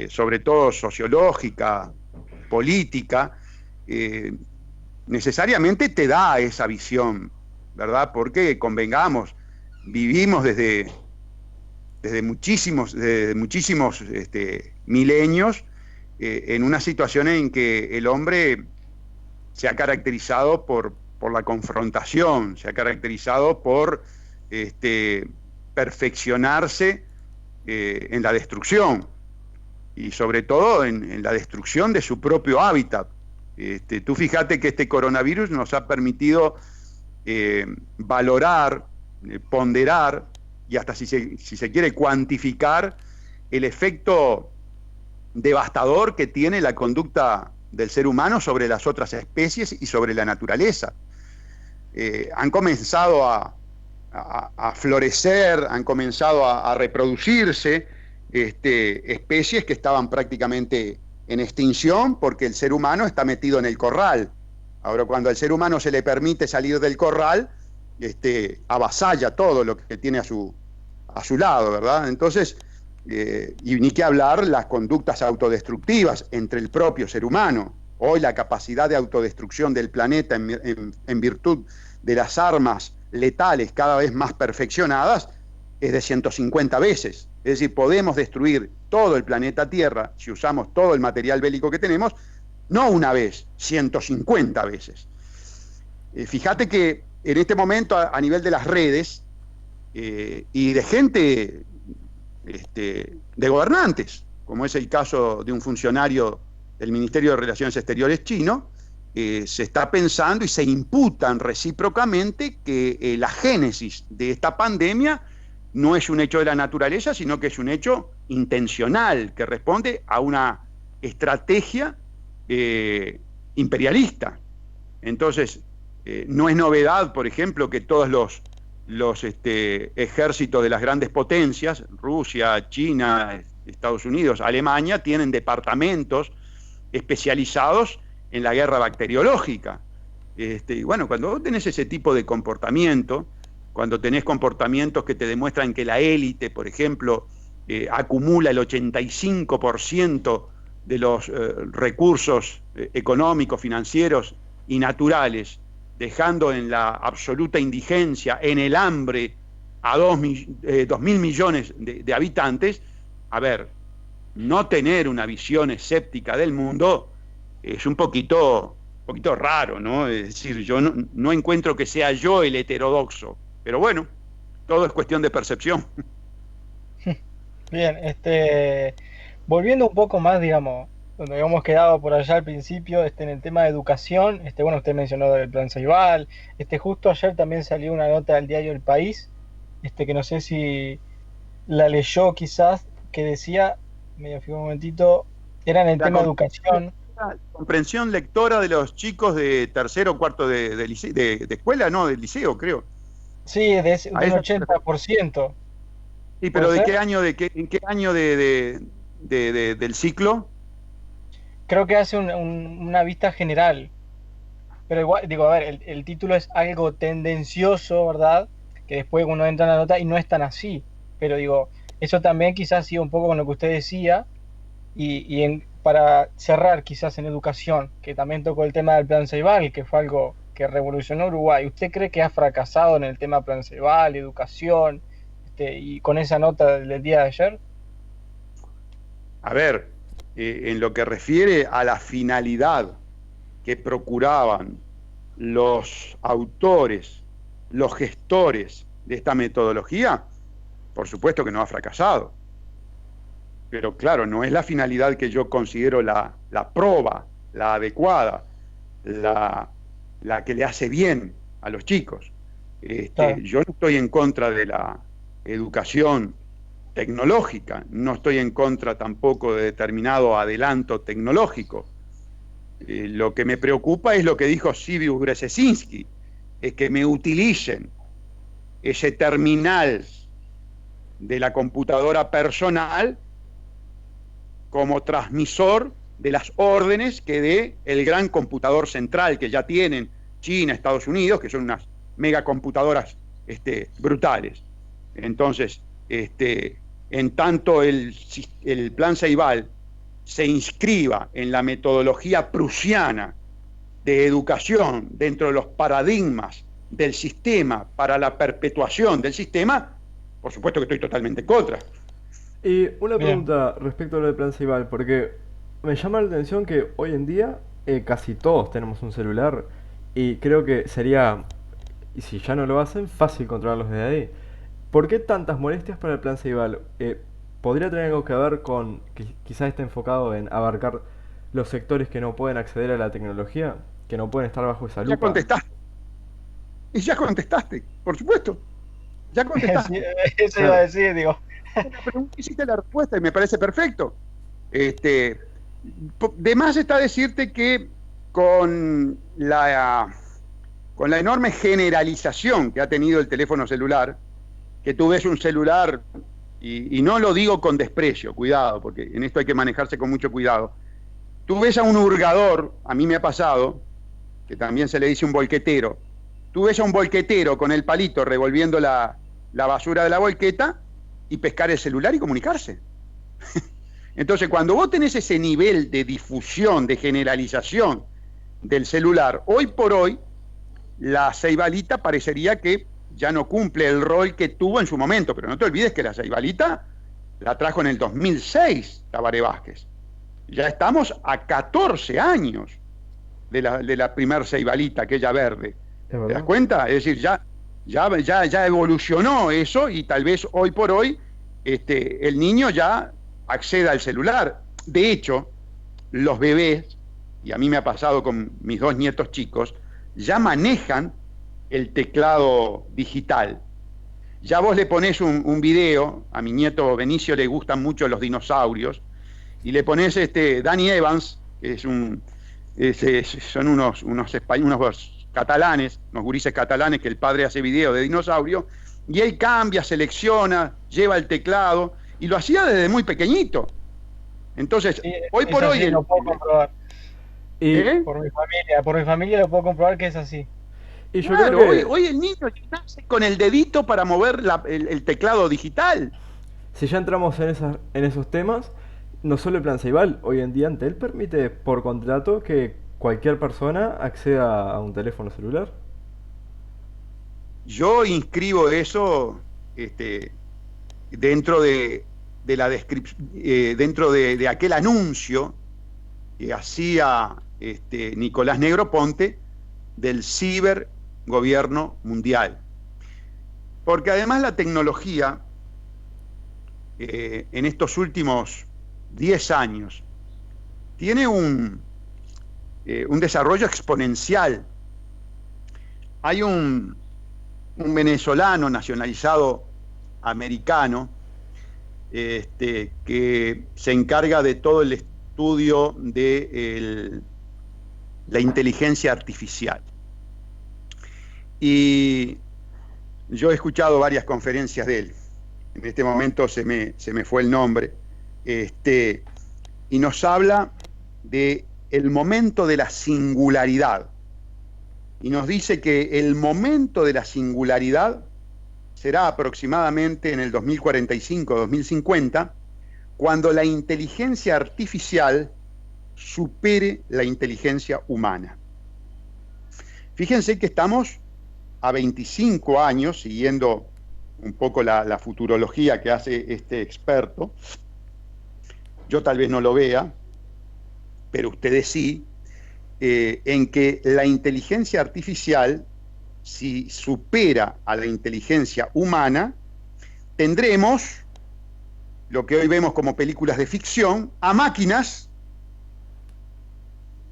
Speaker 3: sobre todo sociológica, política, eh, necesariamente te da esa visión, ¿verdad? Porque convengamos, vivimos desde muchísimos milenios en una situación en que el hombre se ha caracterizado por la confrontación, se ha caracterizado por perfeccionarse en la destrucción y sobre todo en la destrucción de su propio hábitat. Tú fíjate que este coronavirus nos ha permitido valorar, ponderar y hasta si se quiere cuantificar el efecto devastador que tiene la conducta del ser humano sobre las otras especies y sobre la naturaleza. Han comenzado a florecer, han comenzado a reproducirse especies que estaban prácticamente en extinción porque el ser humano está metido en el corral. Ahora, cuando al ser humano se le permite salir del corral, avasalla todo lo que tiene a su lado, ¿verdad? Entonces, y ni que hablar las conductas autodestructivas entre el propio ser humano. Hoy la capacidad de autodestrucción del planeta en virtud de las armas letales cada vez más perfeccionadas es de 150 veces. Es decir, podemos destruir todo el planeta Tierra si usamos todo el material bélico que tenemos, no una vez, 150 veces. Fíjate que en este momento a nivel de las redes y de gente, de gobernantes, como es el caso de un funcionario del Ministerio de Relaciones Exteriores chino, se está pensando y se imputan recíprocamente que la génesis de esta pandemia no es un hecho de la naturaleza, sino que es un hecho intencional, que responde a una estrategia imperialista. Entonces, no es novedad, por ejemplo, que todos los ejércitos de las grandes potencias, Rusia, China, Estados Unidos, Alemania, tienen departamentos especializados en la guerra bacteriológica. Y bueno, cuando vos tenés ese tipo de comportamiento, cuando tenés comportamientos que te demuestran que la élite, por ejemplo, acumula el 85% de los recursos económicos, financieros y naturales, dejando en la absoluta indigencia, en el hambre, a 2.000 millones de habitantes, a ver, no tener una visión escéptica del mundo es un poquito raro, ¿no? Es decir, yo no encuentro que sea yo el heterodoxo, pero bueno, todo es cuestión de percepción.
Speaker 1: Bien, volviendo un poco más, digamos, donde habíamos quedado por allá al principio, en el tema de educación, bueno, usted mencionó el Plan Ceibal, justo ayer también salió una nota del diario El País, que no sé si la leyó quizás, que decía, me fijo un momentito, era en el tema de educación.
Speaker 3: La comprensión lectora de los chicos de tercero o cuarto de escuela, no, del liceo, creo.
Speaker 1: Sí, de un 80%.
Speaker 3: Sí, pero ¿de qué año, en qué año del ciclo?
Speaker 1: Creo que hace una vista general. Pero igual, digo, a ver, el título es algo tendencioso, ¿verdad? Que después uno entra en la nota y no es tan así. Pero digo, eso también quizás sigue un poco con lo que usted decía. Para cerrar quizás en educación, que también tocó el tema del Plan Ceibal, que fue algo que revolucionó Uruguay. ¿Usted cree que ha fracasado en el tema Plan Ceibal, educación, y con esa nota del día de ayer?
Speaker 3: A ver, en lo que refiere a la finalidad que procuraban los autores, los gestores de esta metodología, por supuesto que no ha fracasado. Pero claro, no es la finalidad que yo considero la proba, la adecuada, la que le hace bien a los chicos.
Speaker 1: Claro.
Speaker 3: Yo no estoy en contra de la educación tecnológica, no estoy en contra tampoco de determinado adelanto tecnológico. Lo que me preocupa es lo que dijo Silvius Brzezinski, es que me utilicen ese terminal de la computadora personal como transmisor de las órdenes que dé el gran computador central que ya tienen China, Estados Unidos, que son unas megacomputadoras brutales. Entonces, en tanto el Plan Ceibal se inscriba en la metodología prusiana de educación dentro de los paradigmas del sistema para la perpetuación del sistema, por supuesto que estoy totalmente en contra.
Speaker 2: Y una pregunta respecto a lo del Plan Ceibal, porque me llama la atención que hoy en día casi todos tenemos un celular y creo que sería, y si ya no lo hacen, fácil controlarlos desde ahí. ¿Por qué tantas molestias para el Plan Ceibal? ¿Podría tener algo que ver con que quizás esté enfocado en abarcar los sectores que no pueden acceder a la tecnología, que no pueden estar bajo esa lupa?
Speaker 3: Ya contestaste. Y ya contestaste, por supuesto. Ya contestaste.
Speaker 1: Sí, eso iba a decir, digo.
Speaker 3: Pero hiciste la respuesta y me parece perfecto. De más está decirte que con la enorme generalización que ha tenido el teléfono celular, que tú ves un celular, y no lo digo con desprecio, cuidado, porque en esto hay que manejarse con mucho cuidado. Tú ves a un hurgador, a mí me ha pasado, que también se le dice un volquetero, tú ves a un volquetero con el palito revolviendo la basura de la volqueta y pescar el celular y comunicarse. Entonces, cuando vos tenés ese nivel de difusión, de generalización del celular, hoy por hoy, la Ceibalita parecería que ya no cumple el rol que tuvo en su momento, pero no te olvides que la Ceibalita la trajo en el 2006 Tabaré Vázquez. Ya estamos a 14 años de la primer Ceibalita, aquella verde. ¿Te das cuenta? Es decir, ya evolucionó eso y tal vez hoy por hoy el niño ya acceda al celular. De hecho, los bebés, y a mí me ha pasado con mis 2 nietos chicos, ya manejan el teclado digital. Ya vos le ponés un video, a mi nieto Benicio le gustan mucho los dinosaurios, y le pones Danny Evans, que son unos catalanes, unos gurises catalanes que el padre hace video de dinosaurio, y él cambia, selecciona, lleva el teclado, y lo hacía desde muy pequeñito. Entonces,
Speaker 1: Sí,
Speaker 3: hoy por
Speaker 1: eso
Speaker 3: hoy...
Speaker 1: sí lo puedo comprobar.
Speaker 2: Y,
Speaker 3: ¿Eh?
Speaker 1: Por mi familia lo puedo comprobar que es así.
Speaker 2: y yo creo
Speaker 3: Claro,
Speaker 2: que
Speaker 3: hoy el niño nace con el dedito para mover el teclado digital.
Speaker 2: si ya entramos en esos temas, no solo el plan Ceibal, hoy en día Entel permite por contrato que cualquier persona acceda a un teléfono celular.
Speaker 3: Yo inscribo eso este, dentro de la descripción, dentro de aquel anuncio que hacía Nicolás Negroponte del cibergobierno mundial. Porque además la tecnología en estos últimos 10 años tiene un desarrollo exponencial. Hay un venezolano nacionalizado americano que se encarga de todo el estudio de la inteligencia artificial. Y yo he escuchado varias conferencias de él. En este momento se me fue el nombre. Y nos habla de el momento de la singularidad. Y nos dice que el momento de la singularidad será aproximadamente en el 2045-2050, cuando la inteligencia artificial supere la inteligencia humana. Fíjense que estamos a 25 años, siguiendo un poco la futurología que hace este experto. Yo tal vez no lo vea, pero ustedes sí, en que la inteligencia artificial, si supera a la inteligencia humana, tendremos lo que hoy vemos como películas de ficción, a máquinas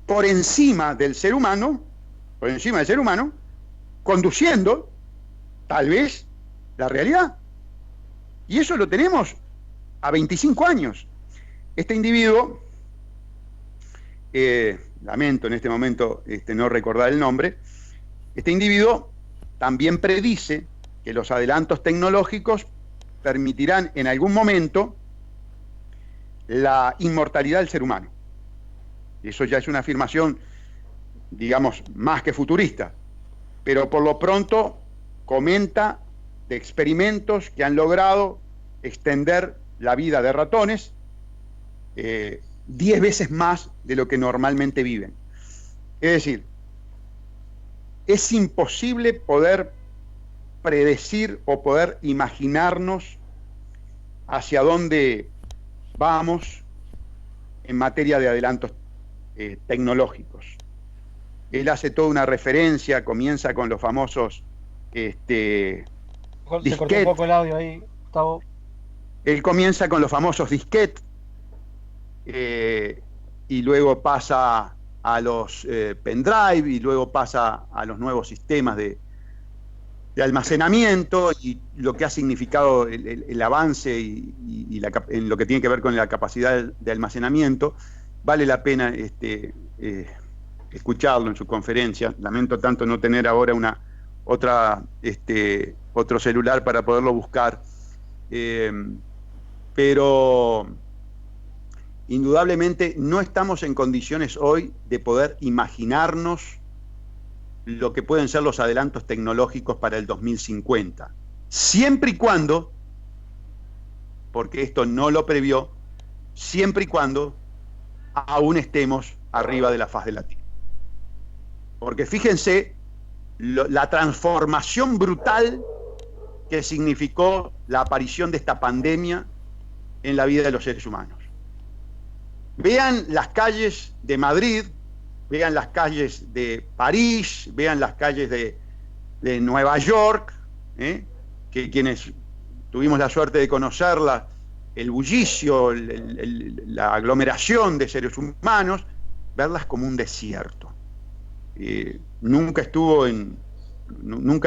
Speaker 3: por encima del ser humano, conduciendo, tal vez, la realidad. Y eso lo tenemos a 25 años. Este individuo, lamento en este momento no recordar el nombre, este individuo también predice que los adelantos tecnológicos permitirán en algún momento la inmortalidad del ser humano. Y eso ya es una afirmación, digamos, más que futurista, pero por lo pronto comenta de experimentos que han logrado extender la vida de ratones 10 veces más de lo que normalmente viven. Es decir, es imposible poder predecir o poder imaginarnos hacia dónde vamos en materia de adelantos tecnológicos. Él hace toda una referencia, comienza con los famosos
Speaker 1: Se cortó un
Speaker 3: disquetes.
Speaker 1: poco el audio ahí, Gustavo.
Speaker 3: Él comienza con los famosos disquetes y luego pasa a los pendrive y luego pasa a los nuevos sistemas de almacenamiento y lo que ha significado el avance en lo que tiene que ver con la capacidad de almacenamiento. Vale la pena escucharlo en su conferencia. Lamento tanto no tener ahora otro celular para poderlo buscar, pero indudablemente no estamos en condiciones hoy de poder imaginarnos lo que pueden ser los adelantos tecnológicos para el 2050, siempre y cuando, porque esto no lo previó, siempre y cuando aún estemos arriba de la faz de la Tierra. Porque fíjense la transformación brutal que significó la aparición de esta pandemia en la vida de los seres humanos. Vean las calles de Madrid, vean las calles de París, vean las calles de Nueva York, que quienes tuvimos la suerte de conocerla, el bullicio, la aglomeración de seres humanos, verlas como un desierto. Nunca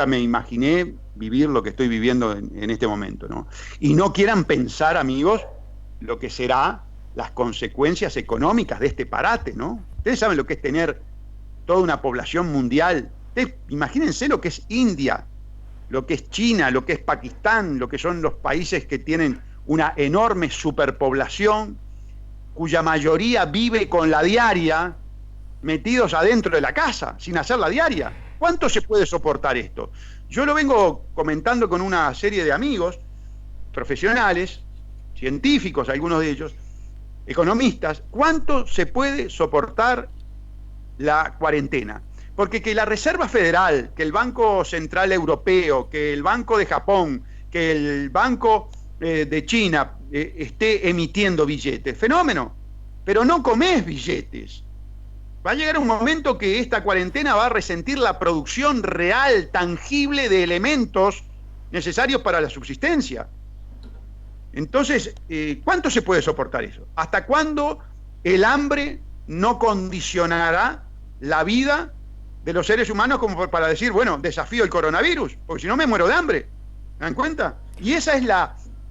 Speaker 3: me imaginé vivir lo que estoy viviendo en este momento, ¿no? Y no quieran pensar, amigos, lo que será las consecuencias económicas de este parate, ¿no? Ustedes saben lo que es tener toda una población mundial. Ustedes imagínense lo que es India, lo que es China, lo que es Pakistán, lo que son los países que tienen una enorme superpoblación, cuya mayoría vive con la diaria, metidos adentro de la casa, sin hacer la diaria. ¿Cuánto se puede soportar esto? Yo lo vengo comentando con una serie de amigos, profesionales, científicos, algunos de ellos, economistas. ¿Cuánto se puede soportar la cuarentena? Porque que la Reserva Federal, que el Banco Central Europeo, que el Banco de Japón, que el Banco de China esté emitiendo billetes, fenómeno, pero no comés billetes. Va a llegar un momento que esta cuarentena va a resentir la producción real, tangible de elementos necesarios para la subsistencia. Entonces, ¿cuánto se puede soportar eso? ¿Hasta cuándo el hambre no condicionará la vida de los seres humanos como para decir, bueno, desafío el coronavirus, porque si no me muero de hambre? ¿Se dan cuenta? Y ese es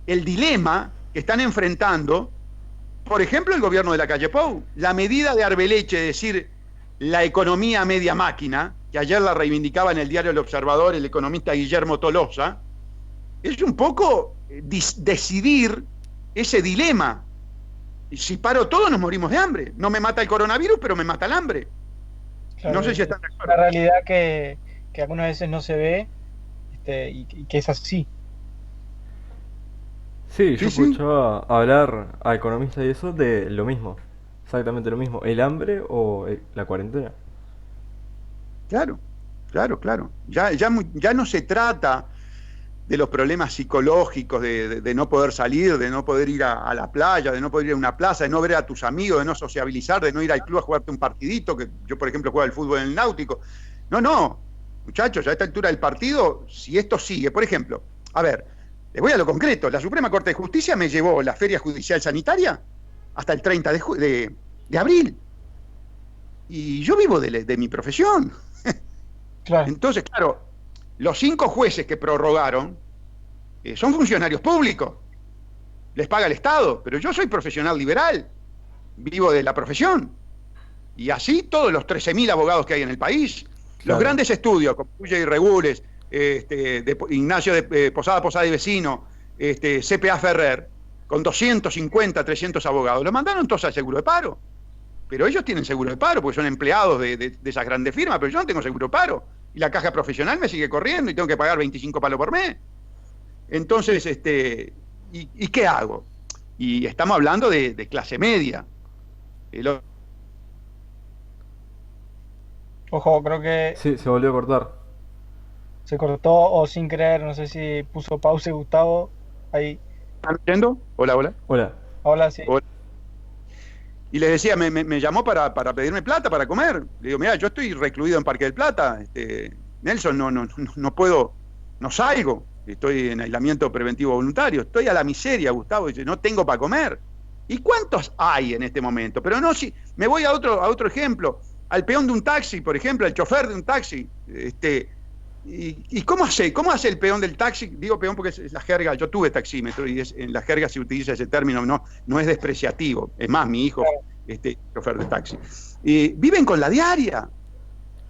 Speaker 3: el dilema que están enfrentando, por ejemplo, el gobierno de la calle Pou. La medida de Arbeleche, es decir, la economía a media máquina, que ayer la reivindicaba en el diario El Observador el economista Guillermo Tolosa, es un poco decidir ese dilema. Si paro todo, nos morimos de hambre. No me mata el coronavirus, pero me mata el hambre.
Speaker 1: Claro,
Speaker 3: No sé si están de acuerdo.
Speaker 1: una realidad que algunas veces no se ve, y que es así.
Speaker 2: Sí, yo
Speaker 3: Sí, sí,
Speaker 2: escuchaba hablar a economistas y eso de lo mismo, exactamente lo mismo, el hambre o la cuarentena.
Speaker 3: claro, claro, claro. Ya no se trata de los problemas psicológicos, de no poder salir, de no poder ir a la playa, de no poder ir a una plaza, de no ver a tus amigos, de no sociabilizar, de no ir al club a jugarte un partidito, que yo, por ejemplo, juego al fútbol en el Náutico. No, muchachos, a esta altura del partido, si esto sigue, por ejemplo, a ver, les voy a lo concreto, la Suprema Corte de Justicia me llevó la Feria Judicial Sanitaria hasta el 30 de abril. Y yo vivo de mi profesión.
Speaker 1: Claro.
Speaker 3: Entonces, claro, los 5 jueces que prorrogaron son funcionarios públicos, les paga el Estado, pero yo soy profesional liberal, vivo de la profesión. Y así todos los 13.000 abogados que hay en el país. Los
Speaker 2: Claro.
Speaker 3: grandes estudios, como Puya y Regules, de Ignacio de Posada y Vecino, CPA Ferrer, con 250, 300 abogados, los mandaron todos al seguro de paro. Pero ellos tienen seguro de paro, porque son empleados de esas grandes firmas, pero yo no tengo seguro de paro. Y la caja profesional me sigue corriendo y tengo que pagar 25 palos por mes. Entonces, ¿y qué hago? Y estamos hablando de clase media.
Speaker 1: Ojo, creo que
Speaker 2: Sí, se volvió a cortar.
Speaker 1: se cortó o sin querer, no sé si puso pausa Gustavo. Ahí,
Speaker 3: ¿Están oyendo? Hola, hola.
Speaker 2: Hola.
Speaker 1: ahora sí.
Speaker 3: Hola. Y les decía, me llamó para pedirme plata para comer. Le digo, mira, yo estoy recluido en Parque del Plata. Nelson, no puedo, no salgo. Estoy en aislamiento preventivo voluntario. Estoy a la miseria, Gustavo. Dice, no tengo para comer. ¿Y cuántos hay en este momento? Pero no, si me voy a otro ejemplo. Al peón de un taxi, por ejemplo, al chofer de un taxi. ¿Y cómo hace el peón del taxi? Digo peón porque es la jerga, yo tuve taxímetro y en la jerga se utiliza ese término, no es despreciativo. Es más, mi hijo, chofer de taxi. Viven con la diaria,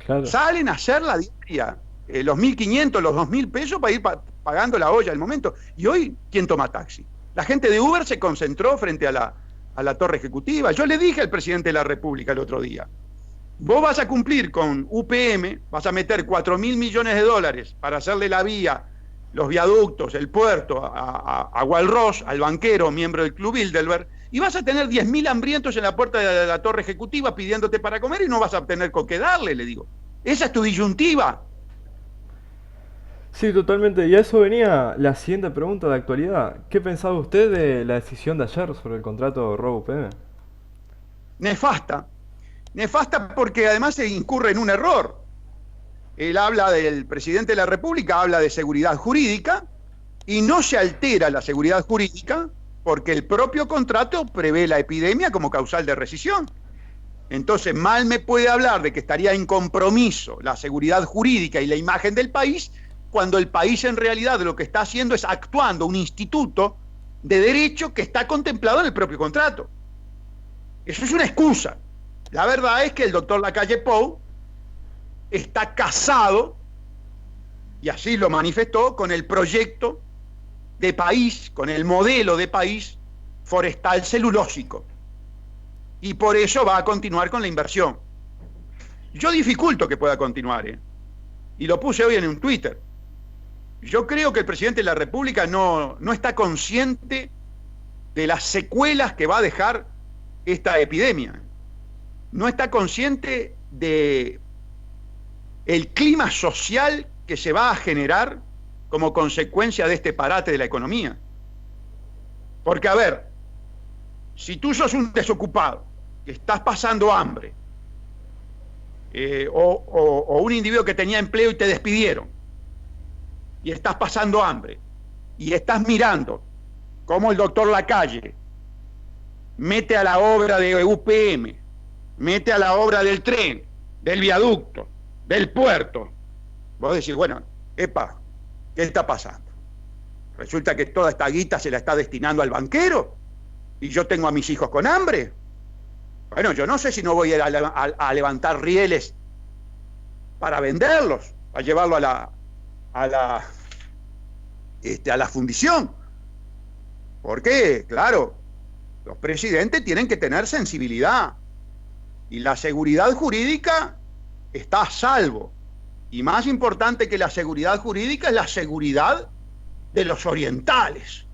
Speaker 2: Claro.
Speaker 3: salen a hacer la diaria, los 1.500, los 2.000 pesos para ir pagando la olla al momento. Y hoy, ¿quién toma taxi? La gente de Uber se concentró frente a la torre ejecutiva. Yo le dije al presidente de la República el otro día, vos vas a cumplir con UPM, vas a meter 4.000 millones de dólares para hacerle la vía, los viaductos, el puerto, a Walros, al banquero, miembro del Club Bilderberg, y vas a tener 10.000 hambrientos en la puerta de la torre ejecutiva pidiéndote para comer y no vas a tener con qué darle, le digo. Esa es tu disyuntiva.
Speaker 2: Sí, totalmente. Y a eso venía la siguiente pregunta de actualidad. ¿Qué pensaba usted de la decisión de ayer sobre el contrato Robo-UPM?
Speaker 3: Nefasta. Nefasta porque además se incurre en un error. Él habla del presidente de la República, habla de seguridad jurídica y no se altera la seguridad jurídica porque el propio contrato prevé la epidemia como causal de rescisión. Entonces, mal me puede hablar de que estaría en compromiso la seguridad jurídica y la imagen del país cuando el país en realidad lo que está haciendo es actuando un instituto de derecho que está contemplado en el propio contrato. Eso es una excusa. La verdad es que el doctor Lacalle Pou está casado, y así lo manifestó, con el proyecto de país, con el modelo de país forestal celulósico. Y por eso va a continuar con la inversión. Yo dificulto que pueda continuar, y lo puse hoy en un Twitter. Yo creo que el presidente de la República no está consciente de las secuelas que va a dejar esta epidemia. No está consciente de el clima social que se va a generar como consecuencia de este parate de la economía. Porque, a ver, si tú sos un desocupado, que estás pasando hambre, o un individuo que tenía empleo y te despidieron, y estás pasando hambre, y estás mirando cómo el doctor Lacalle mete a la obra de UPM, mete a la obra del tren, del viaducto, del puerto, vos decís, bueno, epa, ¿qué está pasando? Resulta que toda esta guita se la está destinando al banquero, y yo tengo a mis hijos con hambre. Bueno, yo no sé si no voy a ir a levantar rieles para venderlos, a llevarlo a la fundición. Porque, claro, los presidentes tienen que tener sensibilidad, y la seguridad jurídica está a salvo. Y más importante que la seguridad jurídica es la seguridad de los orientales.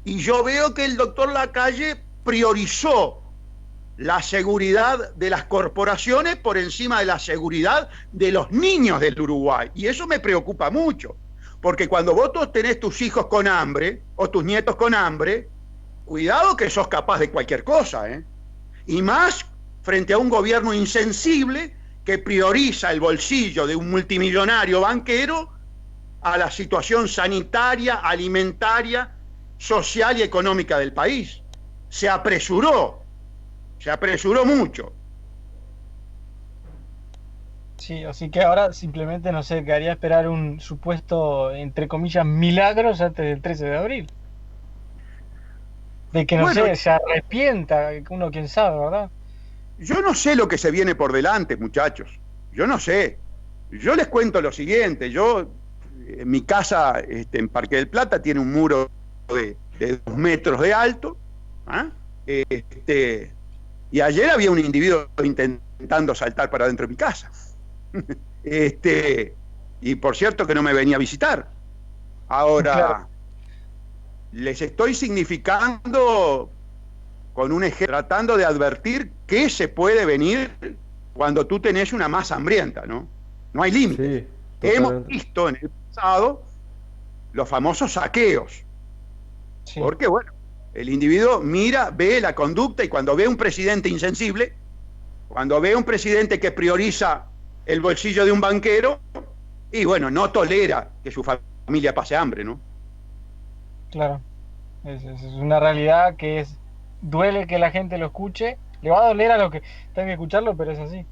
Speaker 3: Y yo veo que el doctor Lacalle priorizó la seguridad de las corporaciones por encima de la seguridad de los niños del Uruguay. Y eso me preocupa mucho, porque cuando vos tenés tus hijos con hambre o tus nietos con hambre, cuidado que sos capaz de cualquier cosa, y más frente a un gobierno insensible que prioriza el bolsillo de un multimillonario banquero a la situación sanitaria, alimentaria, social y económica del país. Se apresuró mucho.
Speaker 1: Sí, así que ahora simplemente, no sé, quedaría esperar un supuesto, entre comillas, milagros antes del 13 de abril. De que, no
Speaker 3: Bueno,
Speaker 1: sé, se arrepienta, uno quién sabe, ¿verdad?
Speaker 3: yo no sé lo que se viene por delante, muchachos. Yo no sé. Yo les cuento lo siguiente. En mi casa, en Parque del Plata, tiene un muro de 2 metros de alto. Y ayer había un individuo intentando saltar para dentro de mi casa. Y por cierto que no me venía a visitar. Ahora, claro, les estoy significando con un ejemplo, tratando de advertir qué se puede venir cuando tú tenés una masa hambrienta, ¿no? No hay límites. Sí, hemos visto en el pasado los famosos saqueos. Sí. Porque, bueno, el individuo mira, ve la conducta, y cuando ve un presidente insensible, cuando ve un presidente que prioriza el bolsillo de un banquero, y bueno, no tolera que su familia pase hambre, ¿no?
Speaker 1: Claro, es una realidad que duele que la gente lo escuche, le va a doler a los que tengan que escucharlo, pero es así.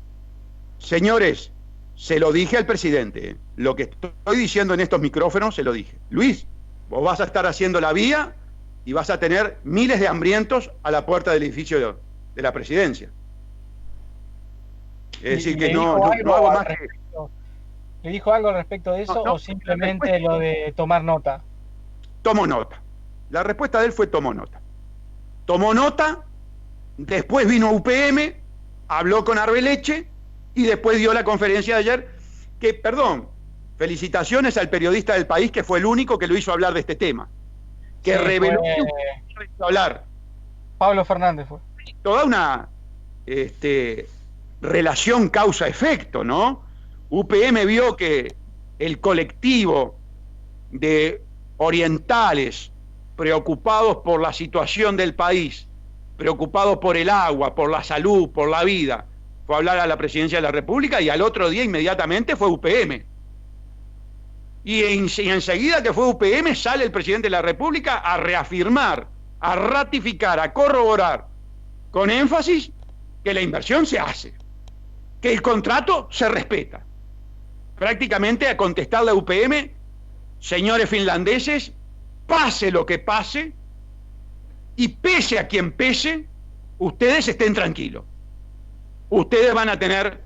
Speaker 3: Señores, se lo dije al presidente, lo que estoy diciendo en estos micrófonos se lo dije. Luis, vos vas a estar haciendo la vía y vas a tener miles de hambrientos a la puerta del edificio de la presidencia. Es decir, que no hago más que...
Speaker 1: ¿Le dijo algo al respecto de eso, o simplemente lo de tomar nota?
Speaker 3: Tomo nota. La respuesta de él fue tomó nota. Tomó nota, después vino UPM, habló con Arbeleche y después dio la conferencia de ayer, que, perdón, felicitaciones al periodista del País, que fue el único que lo hizo hablar de este tema, que sí, reveló que hablar.
Speaker 1: Pablo Fernández fue.
Speaker 3: Toda una relación causa-efecto, ¿no? UPM vio que el colectivo de orientales preocupados por la situación del país, preocupados por el agua, por la salud, por la vida, fue a hablar a la presidencia de la República, y al otro día inmediatamente fue UPM. Y enseguida que fue UPM sale el presidente de la República a reafirmar, a ratificar, a corroborar con énfasis que la inversión se hace, que el contrato se respeta. Prácticamente a contestarle a UPM: señores finlandeses, pase lo que pase, y pese a quien pese, ustedes estén tranquilos. Ustedes van a tener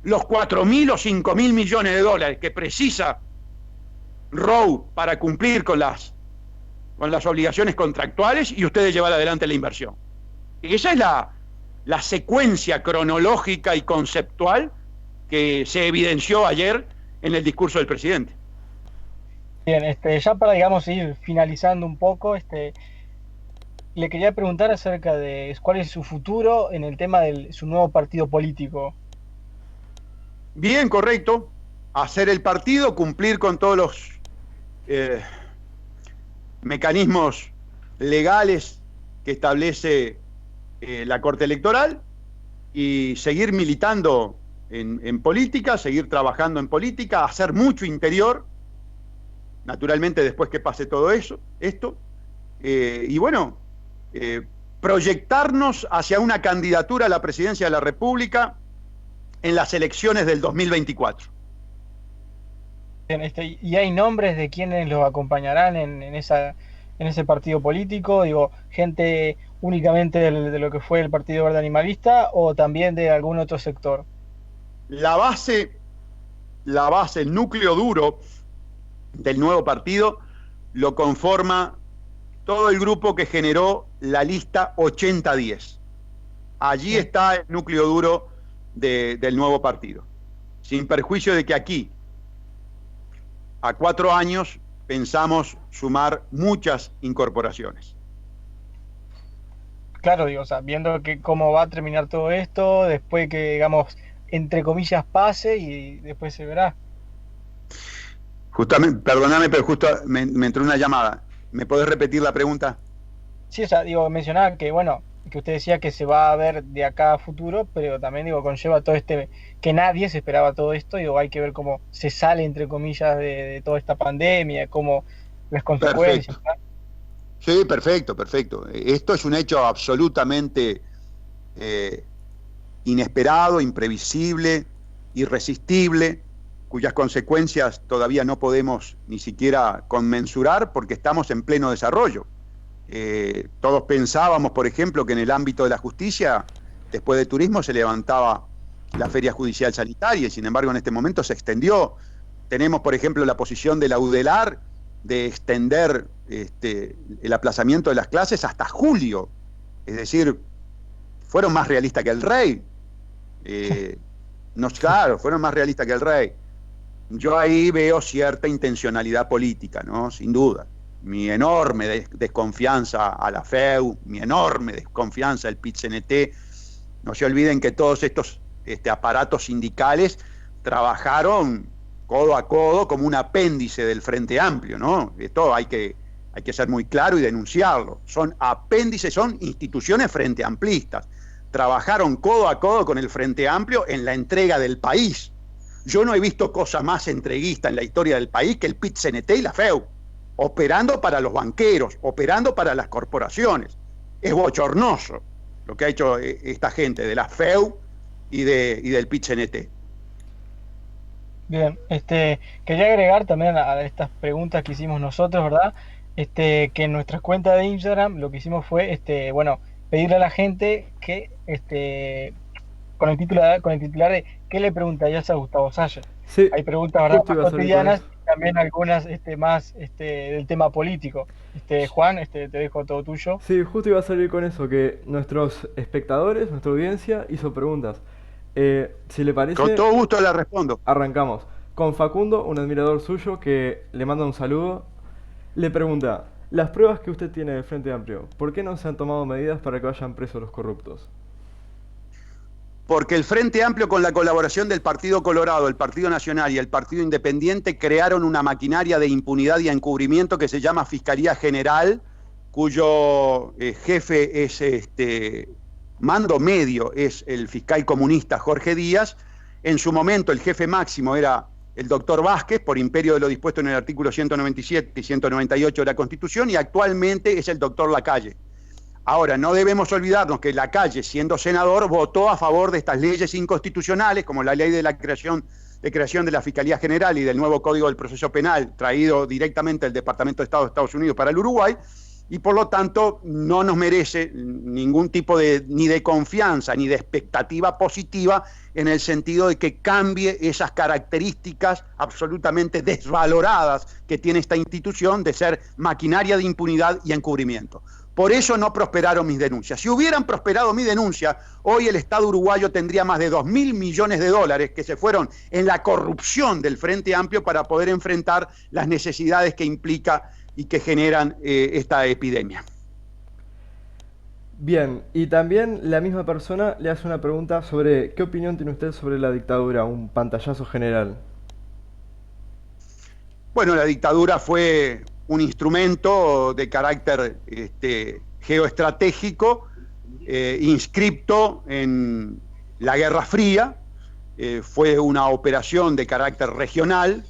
Speaker 3: los 4.000 o 5.000 millones de dólares que precisa Rowe para cumplir con las obligaciones contractuales y ustedes llevar adelante la inversión. Y esa es la secuencia cronológica y conceptual que se evidenció ayer en el discurso del presidente.
Speaker 1: Bien, ya para, digamos, ir finalizando un poco, le quería preguntar acerca de cuál es su futuro en el tema de su nuevo partido político.
Speaker 3: Bien, correcto. Hacer el partido, cumplir con todos los mecanismos legales que establece la Corte Electoral y seguir militando en política, seguir trabajando en política, hacer mucho interior, naturalmente después que pase todo esto, y bueno, proyectarnos hacia una candidatura a la presidencia de la República en las elecciones del 2024.
Speaker 1: ¿Y hay nombres de quienes los acompañarán en ese partido político? Digo, gente únicamente de lo que fue el Partido Verde Animalista o también de algún otro sector.
Speaker 3: La base, el núcleo duro del nuevo partido lo conforma todo el grupo que generó la lista 80-10. Allí está el núcleo duro del nuevo partido. Sin perjuicio de que aquí, a 4 años, pensamos sumar muchas incorporaciones.
Speaker 1: Claro, digo, o sea, viendo cómo va a terminar todo esto, después que, digamos, entre comillas, pase y después se verá.
Speaker 3: Justamente, perdóname, pero justo me entró una llamada. ¿Me podés repetir la pregunta?
Speaker 1: Sí, o sea, digo, mencionaba que, bueno, que usted decía que se va a ver de acá a futuro, pero también, digo, conlleva todo que nadie se esperaba todo esto, digo, hay que ver cómo se sale, entre comillas, de toda esta pandemia, cómo las consecuencias.
Speaker 3: Perfecto. Sí, perfecto. Esto es un hecho absolutamente inesperado, imprevisible, irresistible, cuyas consecuencias todavía no podemos ni siquiera conmensurar porque estamos en pleno desarrollo. Todos pensábamos, por ejemplo, que en el ámbito de la justicia, después de turismo, se levantaba la feria judicial sanitaria y sin embargo en este momento se extendió. Tenemos, por ejemplo, la posición de la UDELAR de extender el aplazamiento de las clases hasta julio. Es decir, fueron más realistas que el rey. Claro, fueron más realistas que el rey. Yo ahí veo cierta intencionalidad política, ¿no? Sin duda. Mi enorme desconfianza a la FEU, mi enorme desconfianza al PIT-CNT. No se olviden que todos estos aparatos sindicales trabajaron codo a codo como un apéndice del Frente Amplio, ¿no? Esto hay que ser muy claro y denunciarlo. Son apéndices, son instituciones frente amplistas. Trabajaron codo a codo con el Frente Amplio en la entrega del país. Yo no he visto cosa más entreguista en la historia del país que el PIT-CNT y la FEU, operando para los banqueros, operando para las corporaciones. Es bochornoso lo que ha hecho esta gente de la FEU y del PIT-CNT.
Speaker 1: Bien, quería agregar también a estas preguntas que hicimos nosotros, ¿verdad? Que en nuestras cuentas de Instagram lo que hicimos fue, bueno, pedirle a la gente que, con el titular de ¿qué le preguntarías a Gustavo Sayer?
Speaker 2: Sí,
Speaker 1: hay preguntas, ¿verdad?,
Speaker 2: justo iba a
Speaker 1: más
Speaker 2: salir
Speaker 1: cotidianas
Speaker 2: con eso.
Speaker 1: y también algunas más del tema político. Juan, te dejo todo tuyo.
Speaker 2: Sí, justo iba a salir con eso, que nuestros espectadores, nuestra audiencia, hizo preguntas. Si le
Speaker 3: Con
Speaker 2: parece,
Speaker 3: todo gusto le respondo.
Speaker 2: arrancamos. Con Facundo, un admirador suyo que le manda un saludo, le pregunta, las pruebas que usted tiene del Frente Amplio, ¿por qué no se han tomado medidas para que vayan presos los corruptos?
Speaker 3: Porque el Frente Amplio, con la colaboración del Partido Colorado, el Partido Nacional y el Partido Independiente, crearon una maquinaria de impunidad y encubrimiento que se llama Fiscalía General, cuyo jefe es mando medio es el fiscal comunista Jorge Díaz. En su momento el jefe máximo era el doctor Vázquez, por imperio de lo dispuesto en el artículo 197 y 198 de la Constitución, y actualmente es el doctor Lacalle. Ahora, no debemos olvidarnos que Lacalle, siendo senador, votó a favor de estas leyes inconstitucionales, como la ley de la creación de la Fiscalía General y del nuevo Código del Proceso Penal, traído directamente del Departamento de Estado de Estados Unidos para el Uruguay, y por lo tanto no nos merece ningún tipo ni de confianza ni de expectativa positiva en el sentido de que cambie esas características absolutamente desvaloradas que tiene esta institución de ser maquinaria de impunidad y encubrimiento. Por eso no prosperaron mis denuncias. Si hubieran prosperado mi denuncia, hoy el Estado uruguayo tendría más de 2.000 millones de dólares que se fueron en la corrupción del Frente Amplio para poder enfrentar las necesidades que implica y que generan esta epidemia.
Speaker 2: Bien, y también la misma persona le hace una pregunta sobre qué opinión tiene usted sobre la dictadura, un pantallazo general.
Speaker 3: Bueno, la dictadura fue un instrumento de carácter geoestratégico, inscripto en la Guerra Fría, fue una operación de carácter regional,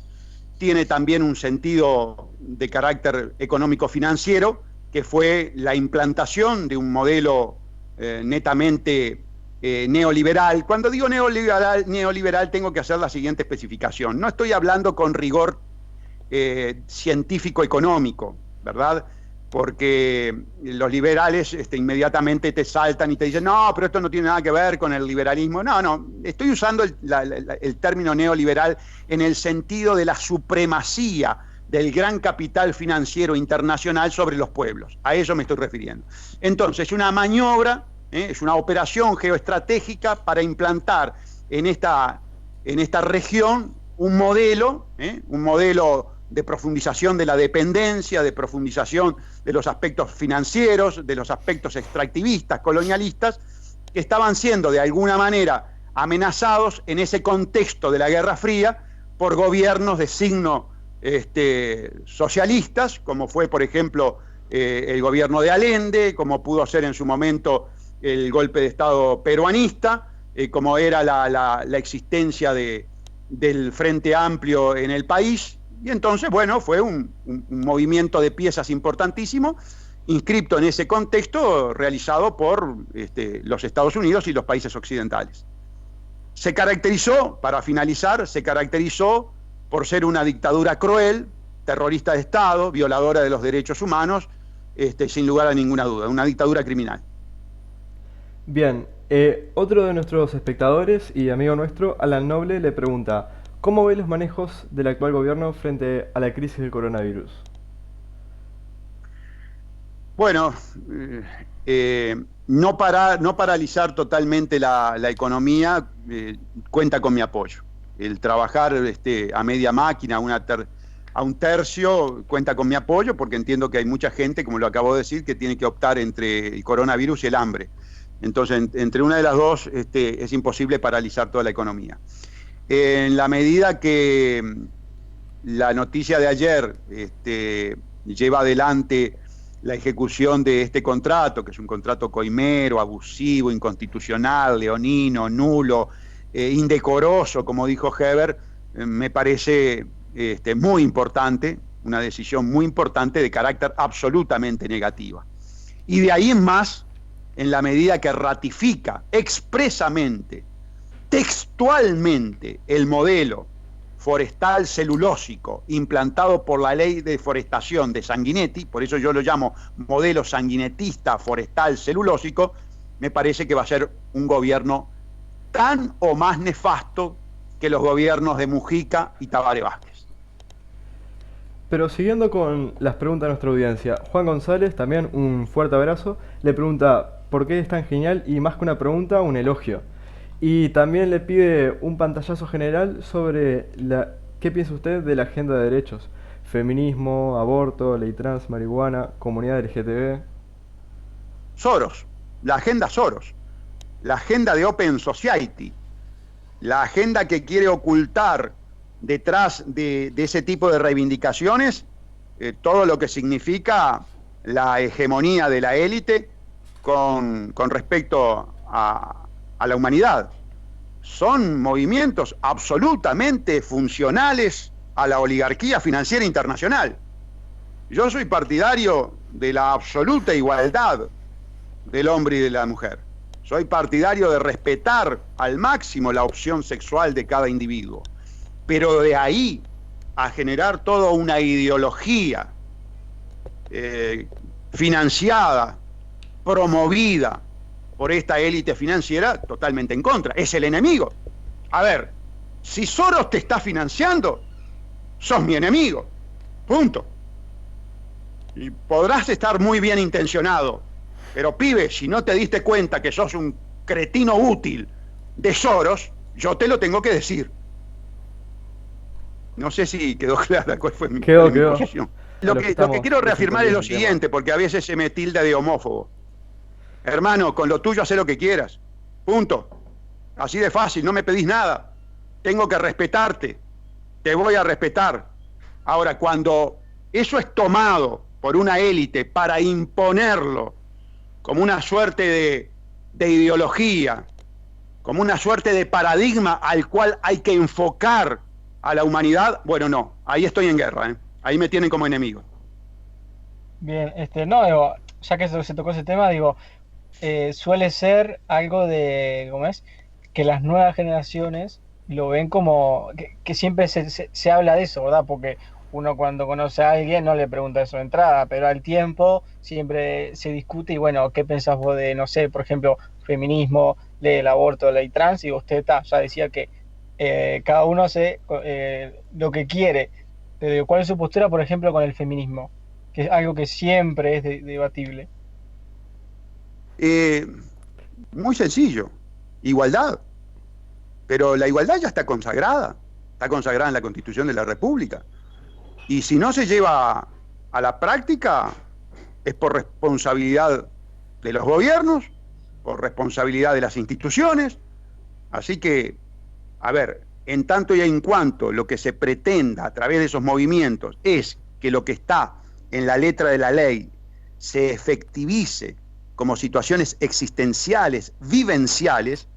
Speaker 3: tiene también un sentido de carácter económico-financiero, que fue la implantación de un modelo netamente neoliberal. Cuando digo neoliberal tengo que hacer la siguiente especificación. No estoy hablando con rigor científico-económico, ¿verdad? Porque los liberales inmediatamente te saltan y te dicen, no, pero esto no tiene nada que ver con el liberalismo. No, estoy usando el término neoliberal en el sentido de la supremacía del gran capital financiero internacional sobre los pueblos. A eso me estoy refiriendo. Entonces, es una maniobra, es una operación geoestratégica para implantar en esta región un modelo de profundización de la dependencia, de profundización de los aspectos financieros, de los aspectos extractivistas, colonialistas, que estaban siendo de alguna manera amenazados en ese contexto de la Guerra Fría por gobiernos de signo socialistas, como fue, por ejemplo, el gobierno de Allende, como pudo ser en su momento el golpe de Estado peruanista, como era la existencia del Frente Amplio en el país. Y entonces, bueno, fue un movimiento de piezas importantísimo, inscripto en ese contexto, realizado por los Estados Unidos y los países occidentales. Se caracterizó, para finalizar, por ser una dictadura cruel, terrorista de Estado, violadora de los derechos humanos, sin lugar a ninguna duda, una dictadura criminal.
Speaker 2: Bien, otro de nuestros espectadores y amigo nuestro, Alan Noble, le pregunta: ¿cómo ve los manejos del actual gobierno frente a la crisis del coronavirus?
Speaker 3: Bueno, no paralizar totalmente la economía cuenta con mi apoyo. El trabajar a media máquina, a un tercio, cuenta con mi apoyo, porque entiendo que hay mucha gente, como lo acabo de decir, que tiene que optar entre el coronavirus y el hambre. Entonces, entre una de las dos es imposible paralizar toda la economía. En la medida que la noticia de ayer lleva adelante la ejecución de este contrato, que es un contrato coimero, abusivo, inconstitucional, leonino, nulo, indecoroso, como dijo Heber, me parece muy importante, una decisión muy importante de carácter absolutamente negativa. Y de ahí en más, en la medida que ratifica expresamente, textualmente, el modelo forestal celulósico implantado por la ley de forestación de Sanguinetti, por eso yo lo llamo modelo sanguinetista forestal celulósico, me parece que va a ser un gobierno tan o más nefasto que los gobiernos de Mujica y Tabaré Vázquez.
Speaker 2: Pero siguiendo con las preguntas de nuestra audiencia, Juan González, también un fuerte abrazo, le pregunta por qué es tan genial y, más que una pregunta, un elogio. Y también le pide un pantallazo general sobre qué piensa usted de la agenda de derechos: feminismo, aborto, ley trans, marihuana, comunidad LGTB.
Speaker 3: Soros, la agenda Soros, la agenda de Open Society, la agenda que quiere ocultar detrás de ese tipo de reivindicaciones todo lo que significa la hegemonía de la élite con respecto a la humanidad. Son movimientos absolutamente funcionales a la oligarquía financiera internacional. Yo soy partidario de la absoluta igualdad del hombre y de la mujer. Soy partidario de respetar al máximo la opción sexual de cada individuo. Pero de ahí a generar toda una ideología financiada, promovida por esta élite financiera, totalmente en contra. Es el enemigo. A ver, si Soros te está financiando, sos mi enemigo. Punto. Y podrás estar muy bien intencionado, pero pibe, si no te diste cuenta que sos un cretino útil de Soros, yo te lo tengo que decir. No sé si quedó clara cuál fue mi posición. Lo que quiero reafirmar es lo siguiente, porque a veces se me tilda de homófobo. Hermano, con lo tuyo hacé lo que quieras. Punto. Así de fácil, no me pedís nada. Tengo que respetarte. Te voy a respetar. Ahora, cuando eso es tomado por una élite para imponerlo como una suerte de ideología, como una suerte de paradigma al cual hay que enfocar a la humanidad, bueno, no, ahí estoy en guerra, ¿eh? Ahí me tienen como enemigo.
Speaker 1: Bien, no, digo, ya que se tocó ese tema, digo, suele ser algo de, ¿cómo es? Que las nuevas generaciones lo ven como, que siempre se habla de eso, ¿verdad? Porque uno cuando conoce a alguien no le pregunta eso de entrada, pero al tiempo siempre se discute y bueno, ¿qué pensás vos de, no sé, por ejemplo, feminismo, ley del aborto, ley trans? Y usted ya decía que cada uno hace lo que quiere. Pero ¿cuál es su postura, por ejemplo, con el feminismo? Que es algo que siempre es debatible.
Speaker 3: Muy sencillo, igualdad. Pero la igualdad ya está consagrada en la Constitución de la República. Y si no se lleva a la práctica, es por responsabilidad de los gobiernos, por responsabilidad de las instituciones. Así que, a ver, en tanto y en cuanto lo que se pretenda a través de esos movimientos es que lo que está en la letra de la ley se efectivice como situaciones existenciales, vivenciales,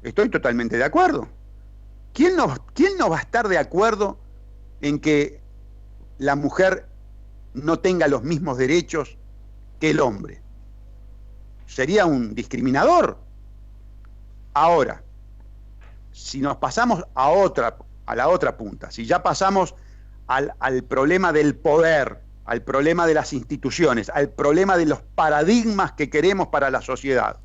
Speaker 3: estoy totalmente de acuerdo. ¿Quién no va a estar de acuerdo en que la mujer no tenga los mismos derechos que el hombre? Sería un discriminador. Ahora, si nos pasamos a la otra punta, si ya pasamos al problema del poder, al problema de las instituciones, al problema de los paradigmas que queremos para la sociedad,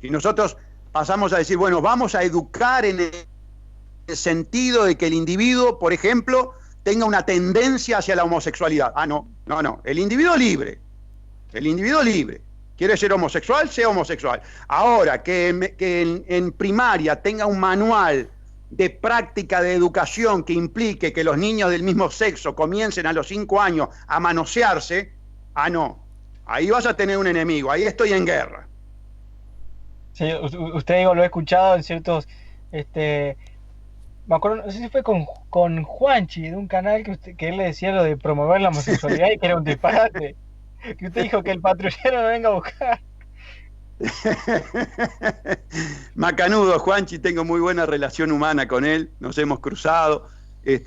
Speaker 3: y nosotros pasamos a decir, bueno, vamos a educar en el sentido de que el individuo, por ejemplo, tenga una tendencia hacia la homosexualidad. Ah, no, el individuo libre. ¿Quiere ser homosexual? Sea homosexual. Ahora, que en primaria tenga un manual de práctica de educación que implique que los niños del mismo sexo comiencen a los 5 años a manosearse, ah, no. Ahí vas a tener un enemigo, ahí estoy en guerra.
Speaker 1: Sí, usted digo, lo he escuchado en ciertos, me acuerdo, no sé si fue con Juanchi, de un canal que él le decía lo de promover la homosexualidad y que era un disparate. Que usted dijo que el patrullero no venga a buscar.
Speaker 3: Macanudo, Juanchi, tengo muy buena relación humana con él, nos hemos cruzado,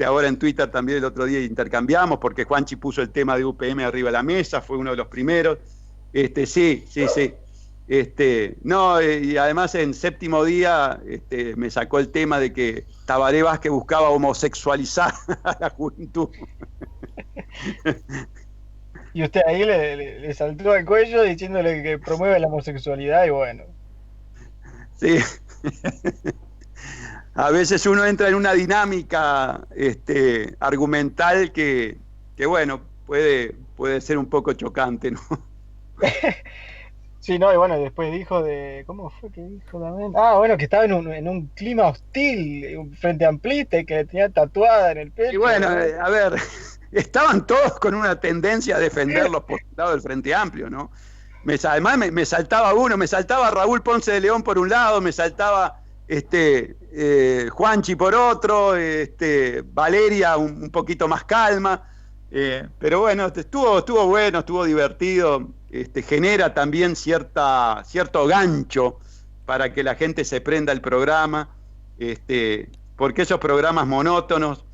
Speaker 3: ahora en Twitter también el otro día intercambiamos, porque Juanchi puso el tema de UPM arriba de la mesa, fue uno de los primeros, sí. No, y además en Séptimo Día me sacó el tema de que Tabaré Vázquez buscaba homosexualizar a la juventud.
Speaker 1: Y usted ahí le saltó al cuello diciéndole que promueve la homosexualidad y bueno.
Speaker 3: Sí. A veces uno entra en una dinámica argumental que bueno, puede ser un poco chocante, ¿no?
Speaker 1: Sí, no, y bueno, después dijo ¿cómo fue que dijo también? Ah, bueno, que estaba en un clima hostil frente a Amplista y que le tenía tatuada en el pecho.
Speaker 3: Y bueno, a ver, estaban todos con una tendencia a defender los postulados del Frente Amplio, ¿no? Además me saltaba uno, me saltaba Raúl Ponce de León por un lado, me saltaba Juanchi por otro, Valeria un poquito más calma, pero bueno, estuvo bueno, estuvo divertido, genera también cierto gancho para que la gente se prenda el programa, porque esos programas monótonos,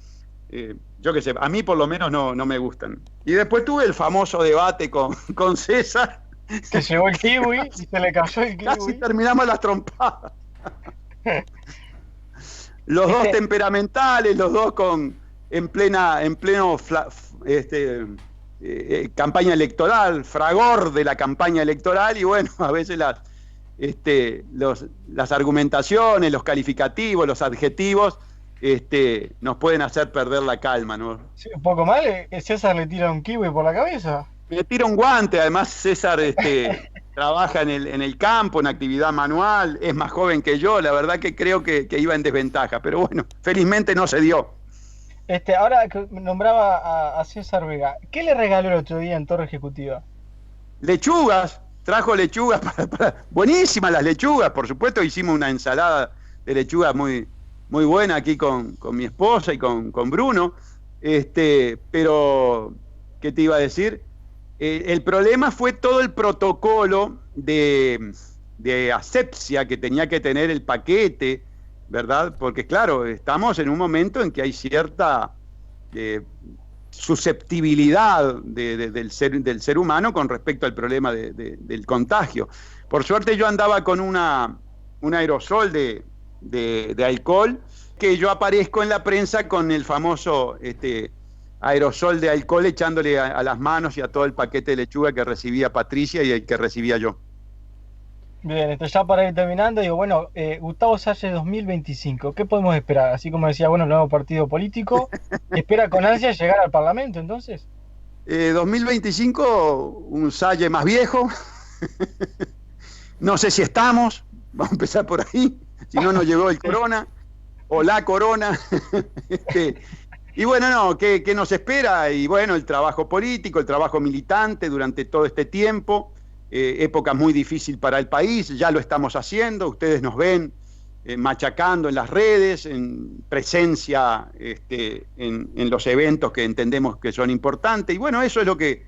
Speaker 3: yo qué sé, a mí por lo menos no me gustan. Y después tuve el famoso debate con César.
Speaker 1: Que llegó el kiwi y se le cayó el kiwi.
Speaker 3: Casi terminamos las trompadas. Los dos temperamentales, los dos en pleno campaña electoral, fragor de la campaña electoral, y bueno, a veces las argumentaciones, los calificativos, los adjetivos, nos pueden hacer perder la calma, ¿no?
Speaker 1: Sí, un poco mal, César le tira un kiwi por la cabeza.
Speaker 3: Me tira un guante, además César trabaja en el campo, en actividad manual, es más joven que yo, la verdad que creo que iba en desventaja, pero bueno, felizmente no se dio.
Speaker 1: Ahora que nombraba a César Vega, ¿qué le regaló el otro día en Torre Ejecutiva?
Speaker 3: Lechugas, trajo lechugas, buenísimas las lechugas, por supuesto, hicimos una ensalada de lechugas muy, muy buena aquí con mi esposa y con Bruno, pero, ¿qué te iba a decir? El problema fue todo el protocolo de asepsia que tenía que tener el paquete, ¿verdad? Porque claro, estamos en un momento en que hay cierta susceptibilidad del ser humano con respecto al problema del contagio. Por suerte yo andaba con un aerosol de alcohol, que yo aparezco en la prensa con el famoso aerosol de alcohol echándole a las manos y a todo el paquete de lechuga que recibía Patricia y el que recibía yo.
Speaker 1: Bien, ya para ir terminando, digo, bueno, Gustavo Salle 2025, ¿qué podemos esperar? Así como decía, bueno, el nuevo partido político, ¿espera con ansia llegar al Parlamento entonces?
Speaker 3: 2025, un Salle más viejo, no sé si estamos, vamos a empezar por ahí, si no nos llegó el corona, o la corona, y bueno, no, ¿qué nos espera? Y bueno, el trabajo político, el trabajo militante durante todo este tiempo, época muy difícil para el país, ya lo estamos haciendo, ustedes nos ven machacando en las redes, en presencia en los eventos que entendemos que son importantes, y bueno, eso es lo que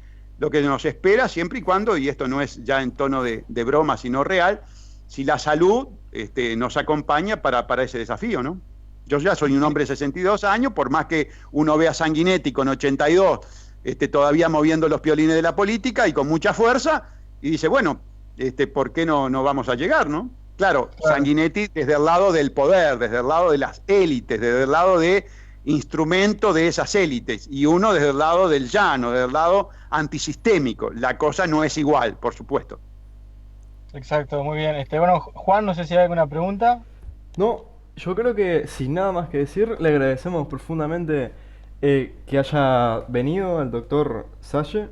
Speaker 3: nos espera siempre y cuando, y esto no es ya en tono de broma, sino real, si la salud nos acompaña para ese desafío, ¿no? Yo ya soy un hombre de 62 años, por más que uno vea a Sanguinetti con 82, todavía moviendo los piolines de la política y con mucha fuerza, y dice, bueno, ¿por qué no vamos a llegar, no? Claro, Sanguinetti desde el lado del poder, desde el lado de las élites, desde el lado de instrumento de esas élites, y uno desde el lado del llano, desde el lado antisistémico. La cosa no es igual, por supuesto.
Speaker 1: Exacto, muy bien. Bueno, Juan, no sé si hay alguna pregunta.
Speaker 2: No, yo creo que sin nada más que decir, le agradecemos profundamente que haya venido el doctor Salle.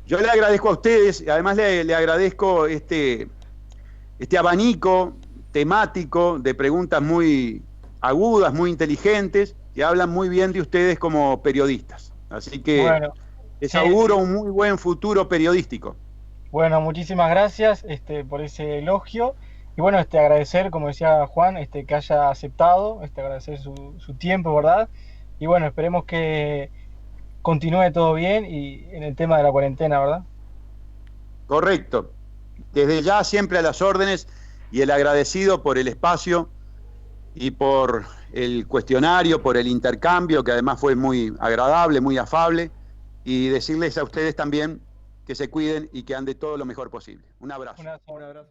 Speaker 3: Yo le agradezco a ustedes, y además le agradezco este abanico temático de preguntas muy agudas, muy inteligentes, que hablan muy bien de ustedes como periodistas. Así que
Speaker 1: bueno,
Speaker 3: les
Speaker 1: sí,
Speaker 3: auguro un muy buen futuro periodístico.
Speaker 1: Bueno, muchísimas gracias por ese elogio. Y bueno, agradecer, como decía Juan, que haya aceptado, agradecer su tiempo, ¿verdad? Y bueno, esperemos que continúe todo bien y en el tema de la cuarentena, ¿verdad?
Speaker 3: Correcto. Desde ya siempre a las órdenes y el agradecido por el espacio y por el cuestionario, por el intercambio, que además fue muy agradable, muy afable, y decirles a ustedes también que se cuiden y que ande todo lo mejor posible. Un abrazo.
Speaker 1: Un abrazo.